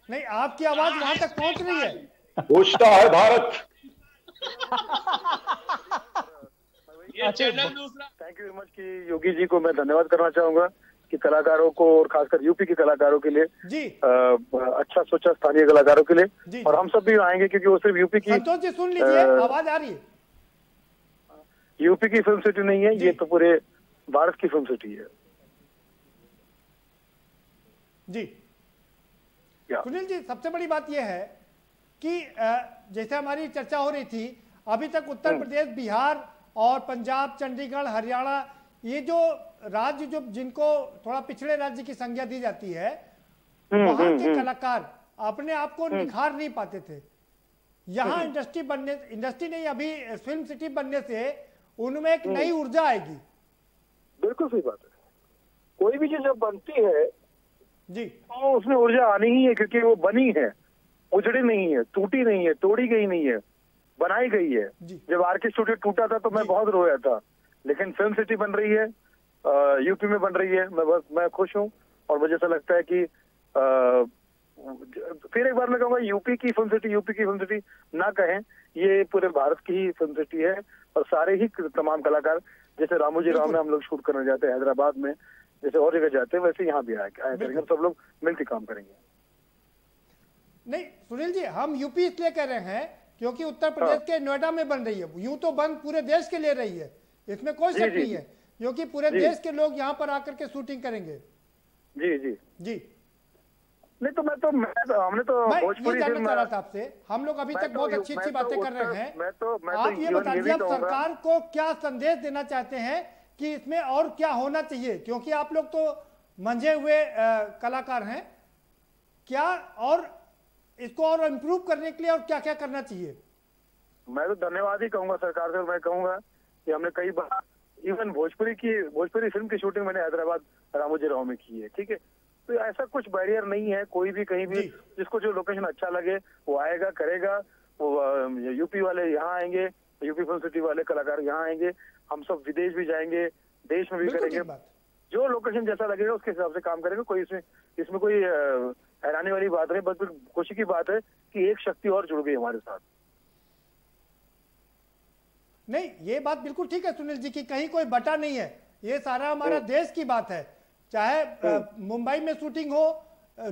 नहीं, आपकी आवाज वहां तक पहुंच रही है। पूछता है Bharat. Thank you very much कि योगी जी को मैं धन्यवाद करना चाहूंगा कि कलाकारों को और खासकर यूपी के कलाकारों के लिए जी अच्छा सोचा, स्थानीय कलाकारों के लिए, और हम सब भी आएंगे क्योंकि वो सिर्फ यूपी की। संतोष जी सुन लीजिए, आवाज आ रही है। यूपी की फिल्म सिटी नहीं है ये, तो पूरे भारत की फिल्म सिटी है। जी सुनील जी, सबसे बड़ी बात यह है कि जैसे हमारी चर्चा हो रही थी, अभी तक उत्तर प्रदेश, बिहार और पंजाब, चंडीगढ़, हरियाणा, ये जो राज्य जो जिनको थोड़ा पिछड़े राज्य की संज्ञा दी जाती है, वहां के कलाकार अपने आप को निखार नहीं पाते थे। यहाँ इंडस्ट्री नहीं, अभी फिल्म सिटी बनने से उनमें एक नई ऊर्जा आएगी। बिल्कुल सही बात है। कोई भी चीज जब बनती है जी तो उसमें ऊर्जा आनी ही है, क्योंकि वो बनी है, उजड़ी नहीं है, टूटी नहीं है, तोड़ी गई नहीं है, बनाई गई है। जब आरके स्टूडियो टूटा था तो मैं बहुत रोया था, लेकिन फिल्म सिटी बन रही है, यूपी में बन रही है, मैं खुश हूँ। और मुझे ऐसा लगता है कि फिर एक बार मैं कहूँगा यूपी की फिल्म सिटी ना कहें, ये पूरे भारत की ही फिल्म सिटी है। और सारे ही तमाम कलाकार, जैसे रामोजी राव में हम लोग शूट करने जाते हैं हैदराबाद में, जैसे और जगह जाते हैं, वैसे यहाँ भी आया करेंगे, सब लोग मिलकर काम करेंगे। नहीं सुनील जी, हम यूपी इसलिए कह रहे हैं क्योंकि उत्तर प्रदेश के नोएडा में बन रही है, यूं तो बन पूरे देश के ले रही है, इसमें कोई शक नहीं है, क्योंकि पूरे देश के लोग यहाँ पर आकर के शूटिंग करेंगे। जी जी जी। नहीं तो हमने तो भोजपुरी जानना चाह रहा था आपसे, हम लोग अभी तक बहुत अच्छी बातें कर रहे हैं। आप ये बताइए, आप सरकार को क्या संदेश देना चाहते हैं कि इसमें और क्या होना चाहिए, क्योंकि आप लोग तो मंझे हुए कलाकार हैं, क्या और इसको और इम्प्रूव करने के लिए और क्या क्या करना चाहिए? मैं तो धन्यवाद ही कहूंगा सरकार से। मैं कहूंगा कि हमने कई बार इवन भोजपुरी फिल्म की शूटिंग मैंने हैदराबाद रामोजी राव में की है, ठीक है। तो ऐसा कुछ बैरियर नहीं है, कोई भी कहीं भी जिसको जो लोकेशन अच्छा लगे वो आएगा, करेगा। वो यूपी वाले यहाँ आएंगे, यूपी फिल्म सिटी वाले कलाकार यहाँ आएंगे, हम सब विदेश भी जाएंगे, देश में भी करेंगे, जो लोकेशन जैसा लगेगा उसके हिसाब से काम करेंगे। कोई इसमें कोई हैरानी वाली बात नहीं, बस खुशी की बात है कि एक शक्ति और जुड़ गई हमारे साथ। नहीं, ये बात बिल्कुल ठीक है सुनील जी की, कहीं कोई बटा नहीं है, ये सारा हमारा देश की बात है। चाहे मुंबई में शूटिंग हो,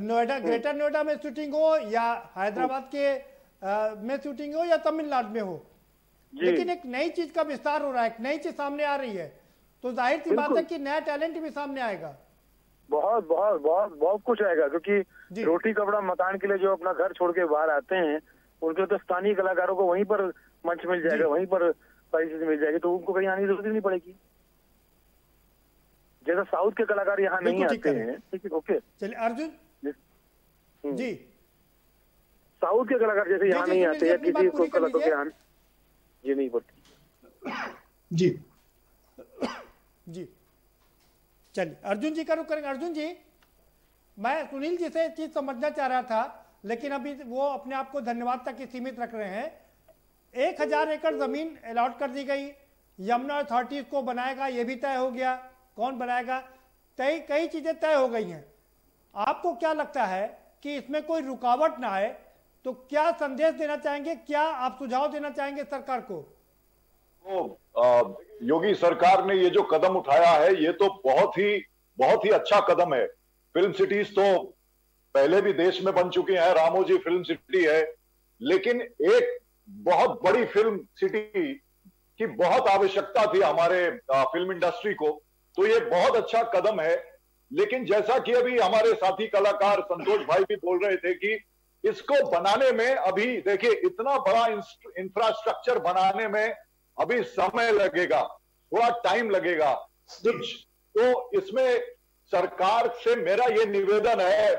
नोएडा, ग्रेटर नोएडा में शूटिंग हो, या हैदराबाद के में शूटिंग हो, या तमिलनाडु में हो, लेकिन एक नई चीज का विस्तार हो रहा है, एक नई चीज सामने आ रही है, तो जाहिर सी बात है कि नया टैलेंट भी सामने आएगा। बहुत बहुत बहुत बहुत कुछ आएगा, क्योंकि रोटी कपड़ा मकान के लिए जो अपना घर छोड़ के बाहर आते हैं, उनके तो स्थानीय कलाकारों को वहीं पर मंच मिल जाएगा, वहीं पर सारी चीज मिल जाएगी, तो उनको कहीं आने की जरूरत नहीं पड़ेगी। जैसा साउथ के कलाकार यहाँ नहीं आते हैं, ठीक है, ओके। चलिए अर्जुन जी, साउथ के कलाकार जैसे यहाँ नहीं आते हैं, किसी को कलाकारों के यहाँ ये नहीं पड़ती। जी जी, चलिए अर्जुन जी का रुख करेंगे। अर्जुन जी, मैं सुनील जी से एक चीज समझना चाह रहा था, लेकिन अभी वो अपने आप को धन्यवाद तक ही सीमित रख रहे हैं। 1000 एकड़ जमीन अलॉट कर दी गई, यमुना अथॉरिटी को बनाएगा, ये भी तय हो गया, कौन बनाएगा, कई चीजें तय हो गई हैं। आपको क्या लगता है कि इसमें कोई रुकावट ना आए, तो क्या संदेश देना चाहेंगे, क्या आप सुझाव देना चाहेंगे सरकार को? योगी सरकार ने ये जो कदम उठाया है, ये तो बहुत ही अच्छा कदम है। फिल्म सिटीज तो पहले भी देश में बन चुकी हैं, रामोजी फिल्म सिटी है, लेकिन एक बहुत बड़ी फिल्म सिटी की बहुत आवश्यकता थी हमारे फिल्म इंडस्ट्री को, तो ये बहुत अच्छा कदम है। लेकिन जैसा कि अभी हमारे साथी कलाकार संतोष भाई भी बोल रहे थे कि इसको बनाने में अभी देखिए इतना बड़ा इंफ्रास्ट्रक्चर बनाने में अभी समय लगेगा, थोड़ा टाइम लगेगा कुछ। तो इसमें सरकार से मेरा ये निवेदन है,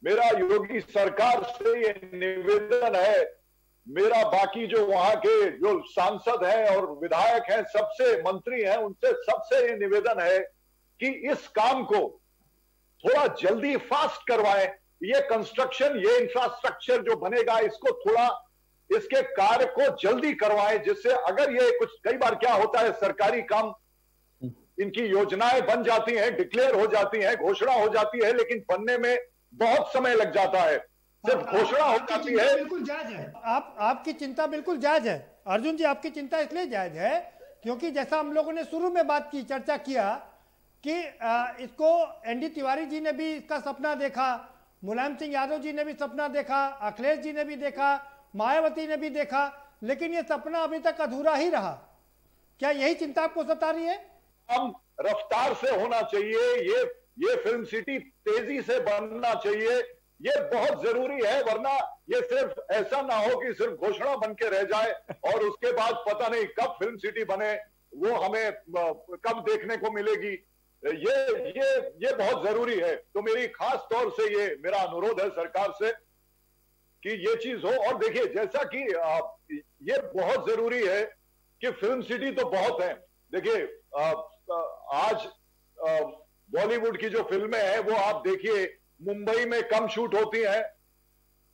मेरा योगी सरकार से ये निवेदन है, मेरा बाकी जो वहां के जो सांसद हैं और विधायक हैं, सबसे मंत्री हैं, उनसे सबसे ये निवेदन है कि इस काम को थोड़ा जल्दी फास्ट करवाएं। ये कंस्ट्रक्शन, ये इंफ्रास्ट्रक्चर जो बनेगा, इसको थोड़ा इसके कार्य को जल्दी करवाएं, जिससे अगर ये कुछ, कई बार क्या होता है सरकारी काम, इनकी योजनाएं बन जाती हैं, डिक्लेयर हो जाती हैं, घोषणा हो जाती है, लेकिन बनने में बहुत समय लग जाता है, सिर्फ घोषणा हो जाती है। बिल्कुल जायज है, आपकी चिंता बिल्कुल जायज है अर्जुन जी। आपकी चिंता इसलिए जायज है क्योंकि जैसा हम लोगों ने शुरू में बात की, चर्चा किया कि इसको एनडी तिवारी जी ने भी इसका सपना देखा, मुलायम सिंह यादव जी ने भी सपना देखा, अखिलेश जी ने भी देखा, मायावती ने भी देखा, लेकिन ये सपना अभी तक अधूरा ही रहा। क्या यही चिंता आपको सता रही है? हम रफ्तार से होना चाहिए, ये फिल्म सिटी तेजी से बनना चाहिए, ये बहुत जरूरी है, वरना ये सिर्फ ऐसा ना हो कि सिर्फ घोषणा बन के रह जाए और उसके बाद पता नहीं कब फिल्म सिटी बने, वो हमें कब देखने को मिलेगी। ये बहुत जरूरी है। तो मेरी खास तौर से ये मेरा अनुरोध है सरकार से कि ये चीज हो। और देखिए, जैसा कि ये बहुत जरूरी है कि फिल्म सिटी तो बहुत है। देखिए आज बॉलीवुड की जो फिल्में हैं वो आप देखिए मुंबई में कम शूट होती हैं,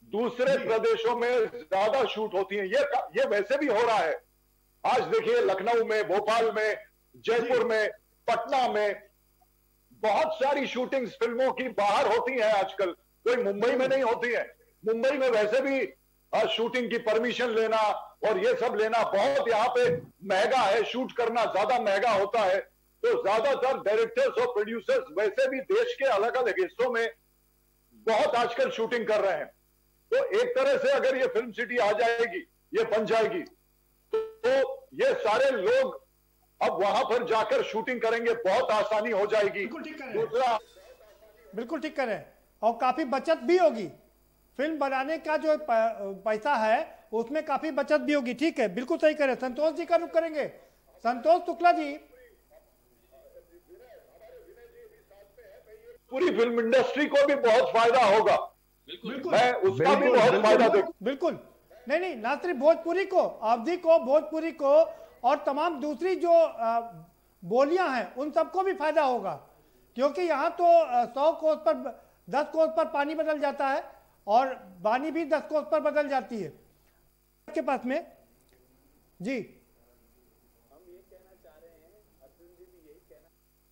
दूसरे प्रदेशों में ज्यादा शूट होती हैं। ये वैसे भी हो रहा है। आज देखिए लखनऊ में, भोपाल में, जयपुर में, पटना में बहुत सारी शूटिंग्स फिल्मों की बाहर होती हैं आजकल, कोई मुंबई में नहीं होती है। मुंबई में वैसे भी शूटिंग की परमिशन लेना और ये सब लेना बहुत यहाँ पे महंगा है, शूट करना ज्यादा महंगा होता है। तो ज्यादातर डायरेक्टर्स और प्रोड्यूसर्स वैसे भी देश के अलग अलग हिस्सों में बहुत आजकल शूटिंग कर रहे हैं। तो एक तरह से अगर ये फिल्म सिटी आ जाएगी, ये बन जाएगी, तो ये सारे लोग अब वहां पर जाकर शूटिंग करेंगे, बहुत आसानी हो जाएगी। दूसरा, बिल्कुल ठीक कर रहे हैं, और काफी बचत भी होगी। फिल्म बनाने का जो पैसा है उसमें काफी बचत भी होगी। ठीक है, बिल्कुल सही करें। संतोष जी का रुख करेंगे। संतोष शुक्ला जी, पूरी फिल्म इंडस्ट्री को भी बहुत फायदा होगा। मैं उसका भी बहुत फायदा देखूं। बिल्कुल नहीं, ना सिर्फ भोजपुरी को, अवधी को, भोजपुरी को और तमाम दूसरी जो बोलियां हैं उन सबको भी फायदा होगा, क्योंकि यहाँ तो 100 कोस पर 10 कोस पर पानी बदल जाता है और वाणी भी 10 कोस पर बदल जाती है के पास में। जी,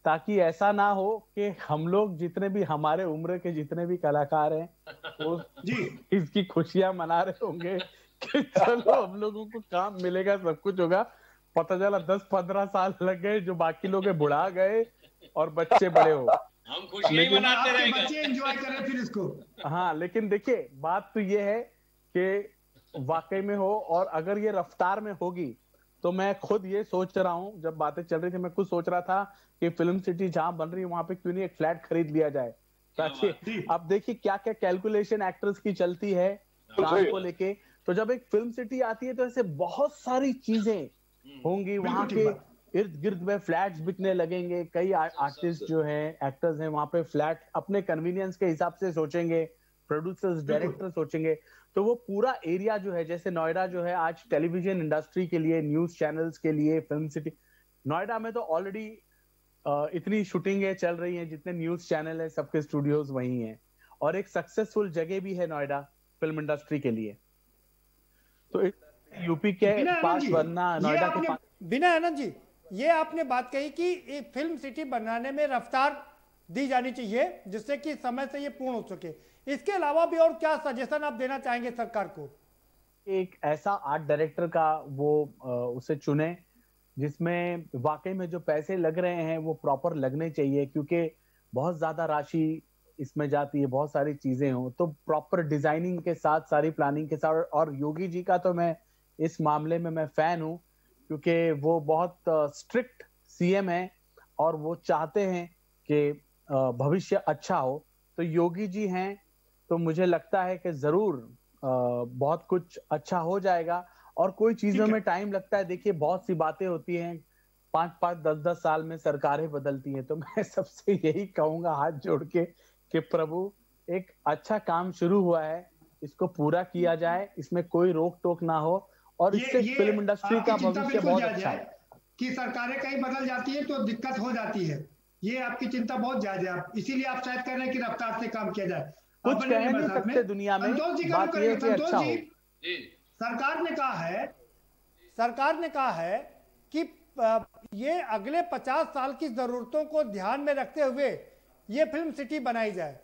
ताकि ऐसा ना हो कि हम लोग जितने भी, हमारे उम्र के जितने भी कलाकार हैं वो इसकी खुशियां मना रहे होंगे कि चलो हम लोगों को काम मिलेगा, सब कुछ होगा, पता चला 10-15 साल लग गए, जो बाकी लोग बुढ़ा गए और बच्चे बड़े हो। हम खुशियां मनाते रहेंगे, बच्चे एंजॉय करें फिर इसको। हाँ, लेकिन देखिए बात तो ये है कि वाकई में हो, और अगर ये रफ्तार में होगी तो मैं खुद ये सोच रहा हूँ, जब बातें चल रही थी मैं खुद सोच रहा था कि फिल्म सिटी जहां बन रही है वहां पे क्यों नहीं एक फ्लैट खरीद लिया जाए, ताकि अब देखिए क्या क्या कैलकुलेशन एक्टर्स की चलती है काम को लेके। तो जब एक फिल्म सिटी आती है तो ऐसे बहुत सारी चीजें होंगी, वहां के इर्द गिर्द में फ्लैट्स बिकने लगेंगे, कई आर्टिस्ट जो है एक्टर्स हैं वहां पे फ्लैट अपने कन्वीनियंस के हिसाब से सोचेंगे, प्रोड्यूसर्स डायरेक्टर सोचेंगे, तो वो पूरा एरिया जो है, जैसे नोएडा जो है आज टेलीविजन इंडस्ट्री के लिए, न्यूज चैनल्स के लिए, फिल्म सिटी, नोएडा में तो ऑलरेडी इतनी शूटिंगें चल रही हैं, जितने न्यूज चैनल है सबके स्टूडियोज वही हैं, और एक सक्सेसफुल जगह भी है नोएडा फिल्म इंडस्ट्री के लिए। तो यूपी के पास बनना, नोएडा के पास। बिना आनंद जी, ये आपने बात कही कि फिल्म सिटी बनाने में रफ्तार दी जानी चाहिए जिससे कि समय से ये पूर्ण हो सके। इसके अलावा भी और क्या सजेशन आप देना चाहेंगे सरकार को? एक ऐसा आर्ट डायरेक्टर का वो उसे चुने जिसमें वाकई में जो पैसे लग रहे हैं वो प्रॉपर लगने चाहिए, क्योंकि बहुत ज्यादा राशि इसमें जाती है, बहुत सारी चीजें हो तो प्रॉपर डिजाइनिंग के साथ, सारी प्लानिंग के साथ। और योगी जी का तो मैं इस मामले में मैं फैन हूं, क्योंकि वो बहुत स्ट्रिक्ट सीएम है और वो चाहते हैं कि भविष्य अच्छा हो। तो योगी जी हैं तो मुझे लगता है कि जरूर बहुत कुछ अच्छा हो जाएगा। और कोई चीजों में टाइम लगता है, देखिए बहुत सी बातें होती हैं, 5-5, 10-10 साल में सरकारें बदलती हैं। तो मैं सबसे यही कहूंगा हाथ जोड़ के कि प्रभु एक अच्छा काम शुरू हुआ है, इसको पूरा किया जाए, इसमें कोई रोक टोक ना हो, और इससे फिल्म इंडस्ट्री का भविष्य बहुत अच्छा है। कि सरकारें कहीं बदल जाती है तो दिक्कत हो जाती है, ये आपकी चिंता बहुत ज्यादा है, इसीलिए आप शायद कह रहे हैं कि रफ्तार से काम किया जाए। कुछ कह नहीं सकते दुनिया में, बात ये कि अच्छा हो। सरकार ने कहा है कि ये अगले 50 साल की जरूरतों को ध्यान में रखते हुए ये फिल्म सिटी बनाई जाए।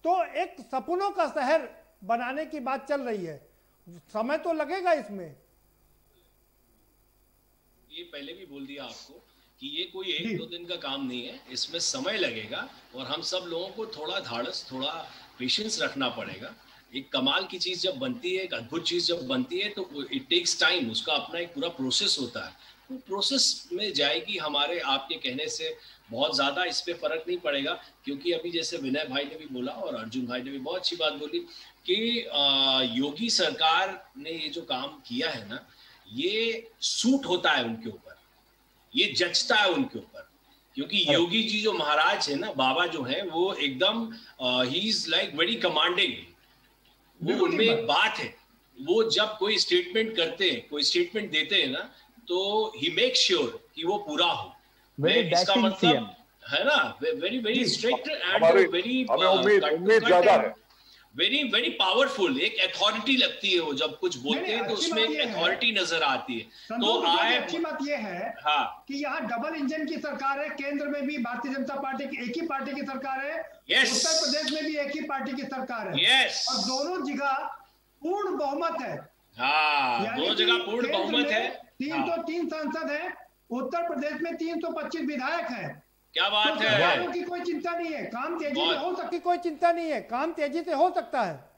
तो एक सपनों का शहर बनाने की बात चल रही है, समय तो लगेगा इसमें। ये पहले भी बोल दिया आपको कि ये कोई 1-2 दिन का काम नहीं है, इसमें समय लगेगा और हम सब लोगों को थोड़ा धाड़स, थोड़ा पेशेंस रखना पड़ेगा। एक कमाल की चीज जब बनती है, एक अद्भुत चीज जब बनती है तो इट टेक्स टाइम, उसका अपना एक पूरा प्रोसेस होता है। वो प्रोसेस में जाएगी, हमारे आपके कहने से बहुत ज़्यादा इस पे फर्क नहीं पड़ेगा, क्योंकि अभी जैसे विनय भाई ने भी बोला और अर्जुन भाई ने भी बहुत अच्छी बात बोली कि योगी सरकार ने ये जो काम किया है ना, ये सूट होता है उनके ऊपर, ये जचता है उनके ऊपर, क्योंकि योगी जी जो महाराज है ना, बाबा जो है, वो एकदम he is like very commanding. वो उनमें एक बात है, वो जब कोई स्टेटमेंट करते हैं, कोई स्टेटमेंट देते हैं ना, तो ही मेक श्योर कि वो पूरा हो। इसका मतलब है ना, very very strict and very उम्मीद ज्यादा है, वेरी वेरी पावरफुल। एक अथॉरिटी लगती है वो जब कुछ बोलते हैं तो उसमें एक अथॉरिटी नजर आती है। तो अच्छी बात ये है कि यहाँ डबल इंजन की सरकार है, केंद्र में भी भारतीय जनता पार्टी की एक ही पार्टी की सरकार है, उत्तर प्रदेश में भी एक ही पार्टी की सरकार है, और दोनों जगह पूर्ण बहुमत है। दोनों जगह पूर्ण बहुमत है। 303 सांसद हैं, उत्तर प्रदेश में 325 विधायक हैं। क्या बात है, की कोई चिंता नहीं है, काम तेजी से हो सकती, कोई चिंता नहीं है, काम तेजी से हो सकता है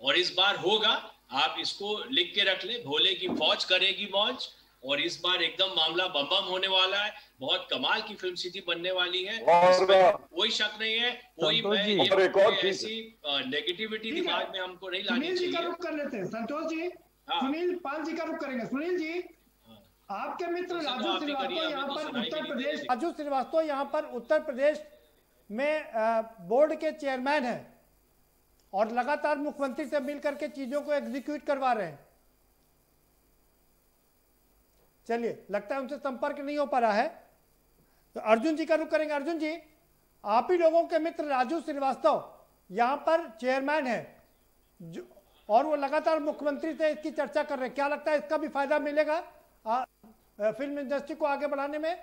और इस बार होगा। आप इसको लिख के रख ले, भोले की फौज करेगी मौज, और इस बार एकदम मामला बम बम होने वाला है। बहुत कमाल की फिल्म सिटी बनने वाली है, कोई शक नहीं है। कोई ऐसी नेगेटिविटी दिमाग में हमको नहीं लानी चाहिए। रुक कर लेते हैं संतोष जी, सुनील पाल जी का रुक करेंगे। सुनील जी, आपके मित्र राजू श्रीवास्तव यहाँ पर उत्तर प्रदेश, राजू श्रीवास्तव यहाँ पर उत्तर प्रदेश में बोर्ड के चेयरमैन हैं और लगातार मुख्यमंत्री से मिलकर के चीजों को एग्जीक्यूट करवा रहे हैं। चलिए, लगता है उनसे संपर्क नहीं हो पा रहा है, तो अर्जुन जी का रुख करेंगे। अर्जुन जी, आप ही लोगों के मित्र राजू श्रीवास्तव यहाँ पर चेयरमैन है और वो लगातार मुख्यमंत्री से इसकी चर्चा कर रहे हैं, क्या लगता है इसका भी फायदा मिलेगा फिल्म इंडस्ट्री को आगे बढ़ाने में?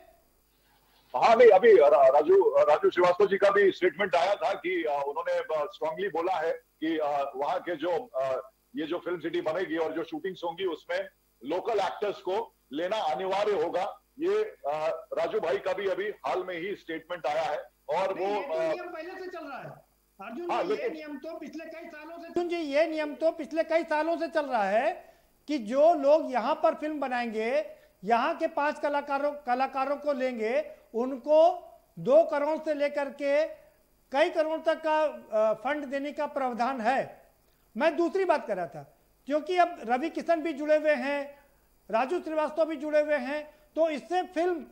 हाँ, नहीं, अभी राजू श्रीवास्तव जी का भी स्टेटमेंट आया था कि उन्होंने स्ट्रांगली बोला है कि वहाँ के जो ये जो फिल्म सिटी बनेगी और जो शूटिंग्स होंगी उसमें लोकल एक्टर्स को लेना अनिवार्य होगा। ये राजू भाई का भी अभी हाल में ही स्टेटमेंट आया है और वो पहले से चल रहा है। अर्जुन हाँ, जी, ये नियम तो पिछले कई सालों से चल रहा है कि जो लोग यहाँ पर फिल्म बनाएंगे, यहाँ के 5 कलाकारों को लेंगे, उनको 2 करोड़ से लेकर के कई करोड़ तक का फंड देने का प्रावधान है। मैं दूसरी बात कर रहा था, क्योंकि अब रवि किशन भी जुड़े हुए हैं, राजू श्रीवास्तव भी जुड़े हुए हैं, तो इससे फिल्म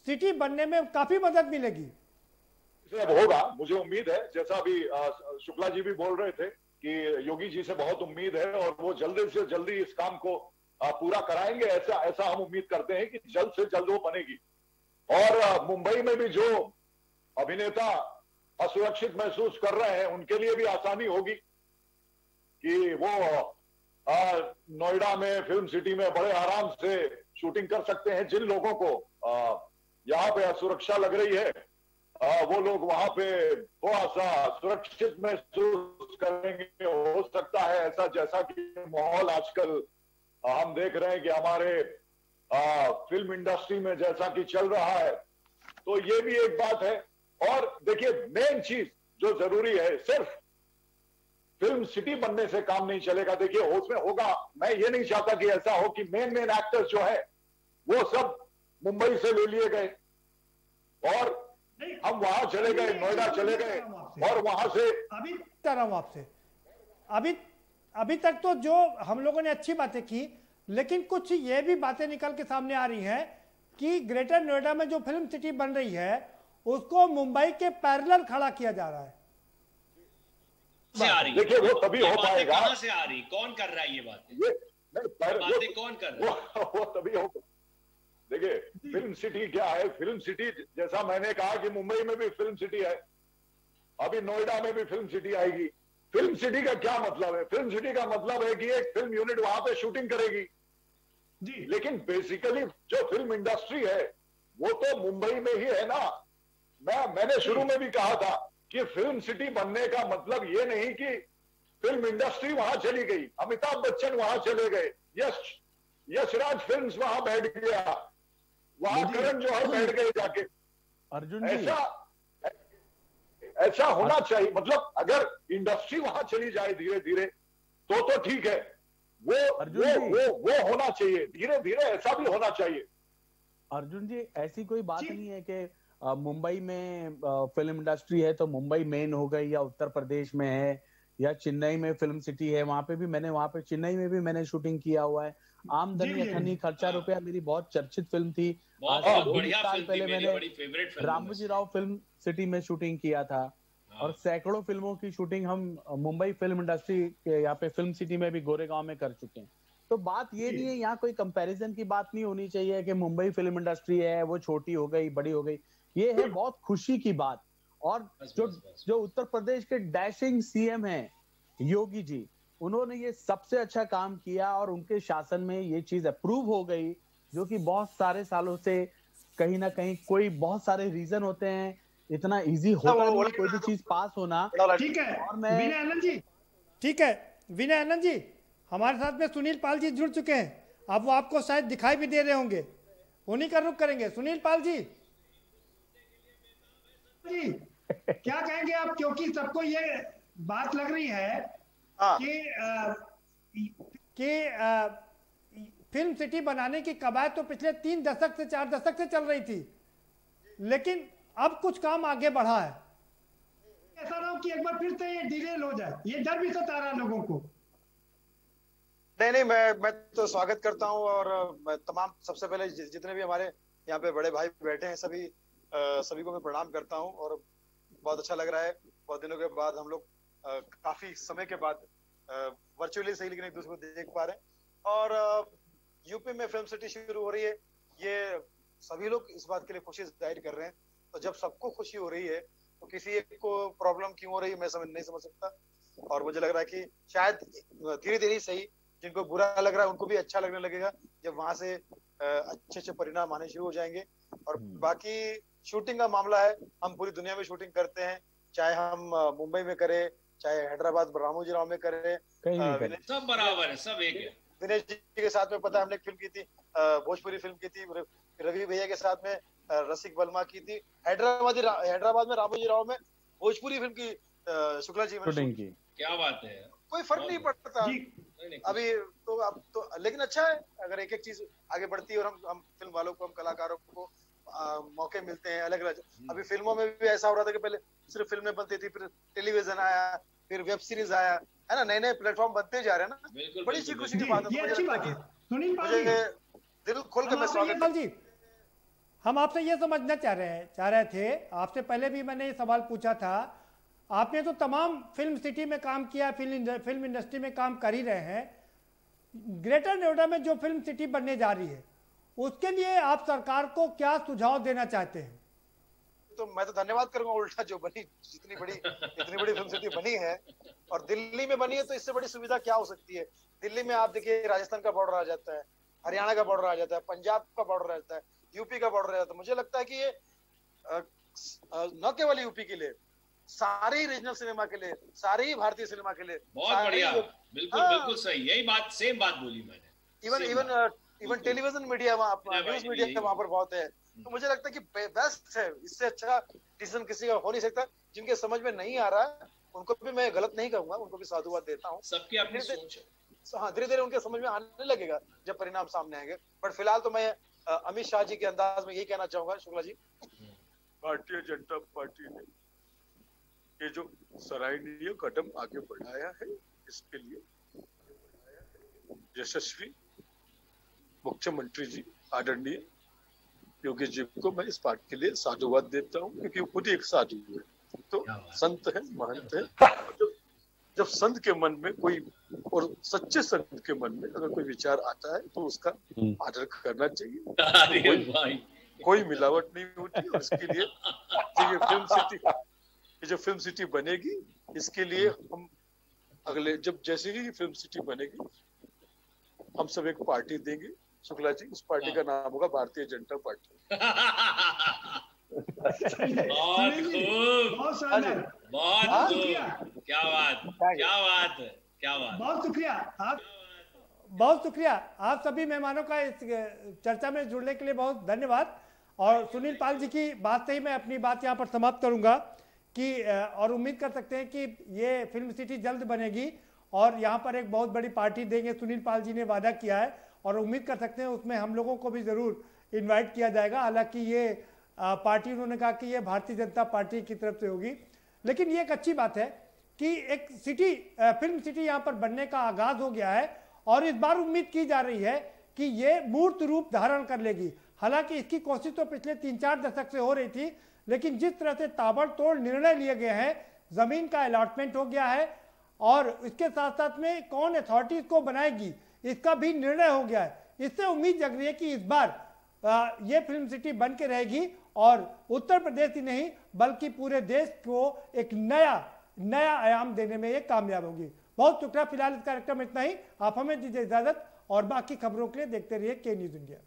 सिटी बनने में काफी मदद मिलेगी। अब होगा, मुझे उम्मीद है, जैसा अभी शुक्ला जी भी बोल रहे थे कि योगी जी से बहुत उम्मीद है और वो जल्दी से जल्दी इस काम को पूरा कराएंगे। ऐसा हम उम्मीद करते हैं कि जल्द से जल्द वो बनेगी। और मुंबई में भी जो अभिनेता असुरक्षित महसूस कर रहे हैं, उनके लिए भी आसानी होगी कि वो नोएडा में फिल्म सिटी में बड़े आराम से शूटिंग कर सकते हैं। जिन लोगों को यहाँ पे असुरक्षा लग रही है, वो लोग वहां पे थोड़ा सा सुरक्षित महसूस करेंगे। हो सकता है ऐसा, जैसा कि माहौल आजकल हम देख रहे हैं कि हमारे फिल्म इंडस्ट्री में जैसा कि चल रहा है, तो ये भी एक बात है। और देखिए, मेन चीज जो जरूरी है, सिर्फ फिल्म सिटी बनने से काम नहीं चलेगा। देखिए, उसमें होगा, मैं ये नहीं चाहता कि ऐसा हो कि मेन एक्टर्स जो है वो सब मुंबई से ले लिए गए और हम वहां चले गए, नोएडा चले गए और वहां से अभी तक तो जो हम लोगों ने अच्छी बातें की, लेकिन कुछ ये भी बातें निकल के सामने आ रही हैं कि ग्रेटर नोएडा में जो फिल्म सिटी बन रही है उसको मुंबई के पैरेलल खड़ा किया जा रहा है। देखिए, वो तभी हो पाएगा। कहां से आ रही, कौन कर रहा है ये बातें कौन कर रहा है? वो तभी हो। देखिए, फिल्म सिटी क्या है? फिल्म सिटी, जैसा मैंने कहा कि मुंबई में भी फिल्म सिटी है, अभी नोएडा में भी फिल्म सिटी आएगी। फिल्म सिटी का क्या मतलब है? फिल्म सिटी का मतलब है कि एक फिल्म यूनिट वहां पे शूटिंग करेगी जी। लेकिन बेसिकली जो फिल्म इंडस्ट्री है वो तो मुंबई में ही है ना। मैंने शुरू में भी कहा था कि फिल्म सिटी बनने का मतलब ये नहीं कि फिल्म इंडस्ट्री वहां चली गई, अमिताभ बच्चन वहां चले गए, यशराज फिल्म्स वहां बैठ गया, वहां करण जो है बैठ गए जाके। अर्जुन जी, ऐसा होना चाहिए। मतलब अगर इंडस्ट्री वहां चली जाए धीरे धीरे तो ठीक है, वो होना चाहिए। धीरे धीरे ऐसा भी होना चाहिए। अर्जुन जी, ऐसी कोई बात नहीं है कि मुंबई में फिल्म इंडस्ट्री है तो मुंबई मेन हो गई, या उत्तर प्रदेश में है, या चेन्नई में फिल्म सिटी है। वहां पे चेन्नई में भी मैंने शूटिंग किया हुआ है। आमदनी अठन्नी खर्चा रुपया मेरी बहुत चर्चित फिल्म थी। बहुत बढ़िया साल फिल्म पहले थी, मैंने बड़ी favourite film Ramoji Rao film city में शूटिंग किया था। और सैकड़ों फिल्मों की शूटिंग हम मुंबई फिल्म इंडस्ट्री के यहाँ पे फिल्म सिटी में भी गोरेगांव में कर चुके हैं। तो बात ये नहीं है, यहाँ कोई कंपैरिजन की बात नहीं होनी चाहिए कि मुंबई फिल्म इंडस्ट्री है वो छोटी हो गई, बड़ी हो गई। ये है बहुत खुशी की बात। और जो उत्तर प्रदेश के डैशिंग सीएम हैं योगी जी, उन्होंने ये सबसे अच्छा काम किया और उनके शासन में ये चीज अप्रूव हो गई, जो कि बहुत सारे सालों से कहीं ना कहीं कोई बहुत सारे रीजन होते हैं, इतना इजी होता नहीं कोई भी चीज पास होना। ठीक है, और मैं विनय आनंद जी, ठीक है विनय आनंद जी, हमारे साथ में सुनील पाल जी जुड़ चुके हैं। अब वो आपको शायद दिखाई भी दे रहे होंगे, उन्हीं का रुख करेंगे। सुनील पाल जी क्या कहेंगे आप, क्योंकि सबको ये बात लग रही है कि फिल्म सिटी बनाने की कवायद तो पिछले 3 दशक से 4 दशक से चल रही थी, लेकिन अब कुछ काम आगे बढ़ा है। ऐसा ना हो कि एक बार फिर से ये डिले हो जाए, ये डर भी सता रहा है लोगों को। नहीं, मैं तो स्वागत करता हूं। और मैं तमाम, सबसे पहले जितने भी हमारे यहाँ पे बड़े भाई बैठे हैं, सभी को मैं प्रणाम करता हूं। और बहुत अच्छा लग रहा है, बहुत दिनों के बाद हम लोग काफी समय के बाद वर्चुअली सही लेकिन एक दूसरे को देख पा रहे हैं। और यूपी में फिल्म सिटी शुरू हो रही है, ये सभी लोग इस बात के लिए खुशी जाहिर कर रहे हैं। तो जब सबको खुशी हो रही है तो किसी एक को प्रॉब्लम क्यों हो रही है, मैं नहीं समझ सकता। और मुझे लग रहा है कि शायद धीरे धीरे ही सही, जिनको बुरा लग रहा है उनको भी अच्छा लगने लगेगा जब वहां से अच्छे परिणाम आने शुरू हो जाएंगे। और बाकी शूटिंग का मामला है, हम पूरी दुनिया में शूटिंग करते हैं, चाहे हम मुंबई में करें, चाहे हैदराबाद रामोजी राव में करें, सब बराबर है, सब एक है। दिनेश जी के साथ में पता है हमने फिल्म की थी, भोजपुरी फिल्म की थी, रवि भैया के साथ में रसिक बल्मा की थी। हैदराबाद में रामोजी राव में भोजपुरी फिल्म की शुक्ला जी शूटिंग की। क्या बात है, कोई फर्क नहीं पड़ता अभी तो। अब तो लेकिन अच्छा है अगर एक एक चीज आगे बढ़ती है और हम फिल्म वालों को, हम कलाकारों को मौके मिलते हैं अलग अलग। अभी फिल्मों में भी ऐसा हो रहा था कि पहले सिर्फ फिल्में बनती थी, फिर टेलीविजन आया, फिर वेब सीरीज आया, है ना, नए नए प्लेटफॉर्म बनते जा रहे हैं ना। बड़ी सी खुशी की बात है। मुझे दिल खोल के मैं स्वागत जी, हम आपसे ये समझना चाह रहे थे, आपसे पहले भी मैंने ये सवाल पूछा था। आपने तो तमाम फिल्म सिटी में काम किया, फिल्म इंडस्ट्री में काम कर ही रहे हैं। ग्रेटर नोएडा में जो फिल्म सिटी बनने जा रही है उसके लिए आप सरकार को क्या सुझाव देना चाहते हैं? तो मैं तो धन्यवाद करूंगा उल्टा, जो बनी इतनी बड़ी फिल्म सिटी बनी है और दिल्ली में बनी है, तो इससे बड़ी सुविधा क्या हो सकती है। दिल्ली में आप देखिए राजस्थान का बॉर्डर आ जाता है, हरियाणा का बॉर्डर आ जाता है, पंजाब का बॉर्डर आ जाता है, यूपी का बॉर्डर आ जाता है। मुझे लगता है कि ये न केवल यूपी के लिए, सारे ही रीजनल सिनेमा के लिए, सारे ही भारतीय सिनेमा के लिए बहुत बढ़िया, बिल्कुल सेम बात बोली मैंने। इवन टेलीविजन मीडिया वहाँ, न्यूज मीडिया वहाँ पर बहुत है। तो मुझे लगता है कि बेस्ट है, इससे अच्छा डिसीजन किसी का हो नहीं सकता। जिनके समझ में नहीं आ रहा है उनको भी मैं गलत नहीं कहूंगा, उनको भी साधुवाद देता हूँ। सबकी अपनी सोच है। हाँ, धीरे धीरे उनके समझ में आने लगेगा जब परिणाम सामने आएंगे। बट फिलहाल तो मैं अमित शाह जी के अंदाज में यही कहना चाहूंगा, शुक्ला जी, भारतीय जनता पार्टी ने ये जो सराहनीय कदम आगे बढ़ाया है, इसके लिए यशस्वी मुख्यमंत्री जी आदरणीय योगी जी को मैं इस बात के लिए साधुवाद देता हूँ, क्योंकि वो खुद एक साधु है, तो संत है, महंत है। जब संत के मन में कोई, और सच्चे संत के मन में अगर कोई विचार आता है तो उसका आदर करना चाहिए। कोई मिलावट नहीं होती। और इसके लिए ये जो फिल्म सिटी बनेगी, इसके लिए हम अगले, जब जैसे ही फिल्म सिटी बनेगी, हम सब एक पार्टी देंगे शुक्ला जी। उस पार्टी का नाम होगा भारतीय जनता पार्टी। बहुत खूब, बहुत खूब, क्या बात, बहुत शुक्रिया आप सभी मेहमानों का इस चर्चा में जुड़ने के लिए बहुत धन्यवाद। और सुनील पाल जी की बात से ही मैं अपनी बात यहाँ पर समाप्त करूँगा कि और उम्मीद कर सकते हैं कि ये फिल्म सिटी जल्द बनेगी और यहाँ पर एक बहुत बड़ी पार्टी देंगे। सुनील पाल जी ने वादा किया है और उम्मीद कर सकते हैं उसमें हम लोगों को भी ज़रूर इनवाइट किया जाएगा। हालांकि ये पार्टी, उन्होंने कहा कि ये भारतीय जनता पार्टी की तरफ से होगी, लेकिन ये एक अच्छी बात है कि एक सिटी, फिल्म सिटी यहाँ पर बनने का आगाज हो गया है और इस बार उम्मीद की जा रही है कि ये मूर्त रूप धारण कर लेगी। हालांकि इसकी कोशिश तो पिछले 3-4 दशक से हो रही थी, लेकिन जिस तरह से ताबड़तोड़ निर्णय लिए गए हैं, जमीन का अलॉटमेंट हो गया है और इसके साथ साथ में कौन अथॉरिटीज को बनाएगी इसका भी निर्णय हो गया है। इससे उम्मीद जग रही है कि इस बार ये फिल्म सिटी बन के रहेगी और उत्तर प्रदेश ही नहीं बल्कि पूरे देश को एक नया आयाम देने में ये कामयाब होगी। बहुत शुक्रिया। फिलहाल इस कार्यक्रम में इतना ही। आप हमें दीजिए इजाजत और बाकी खबरों के लिए देखते रहिए के न्यूज़ इंडिया।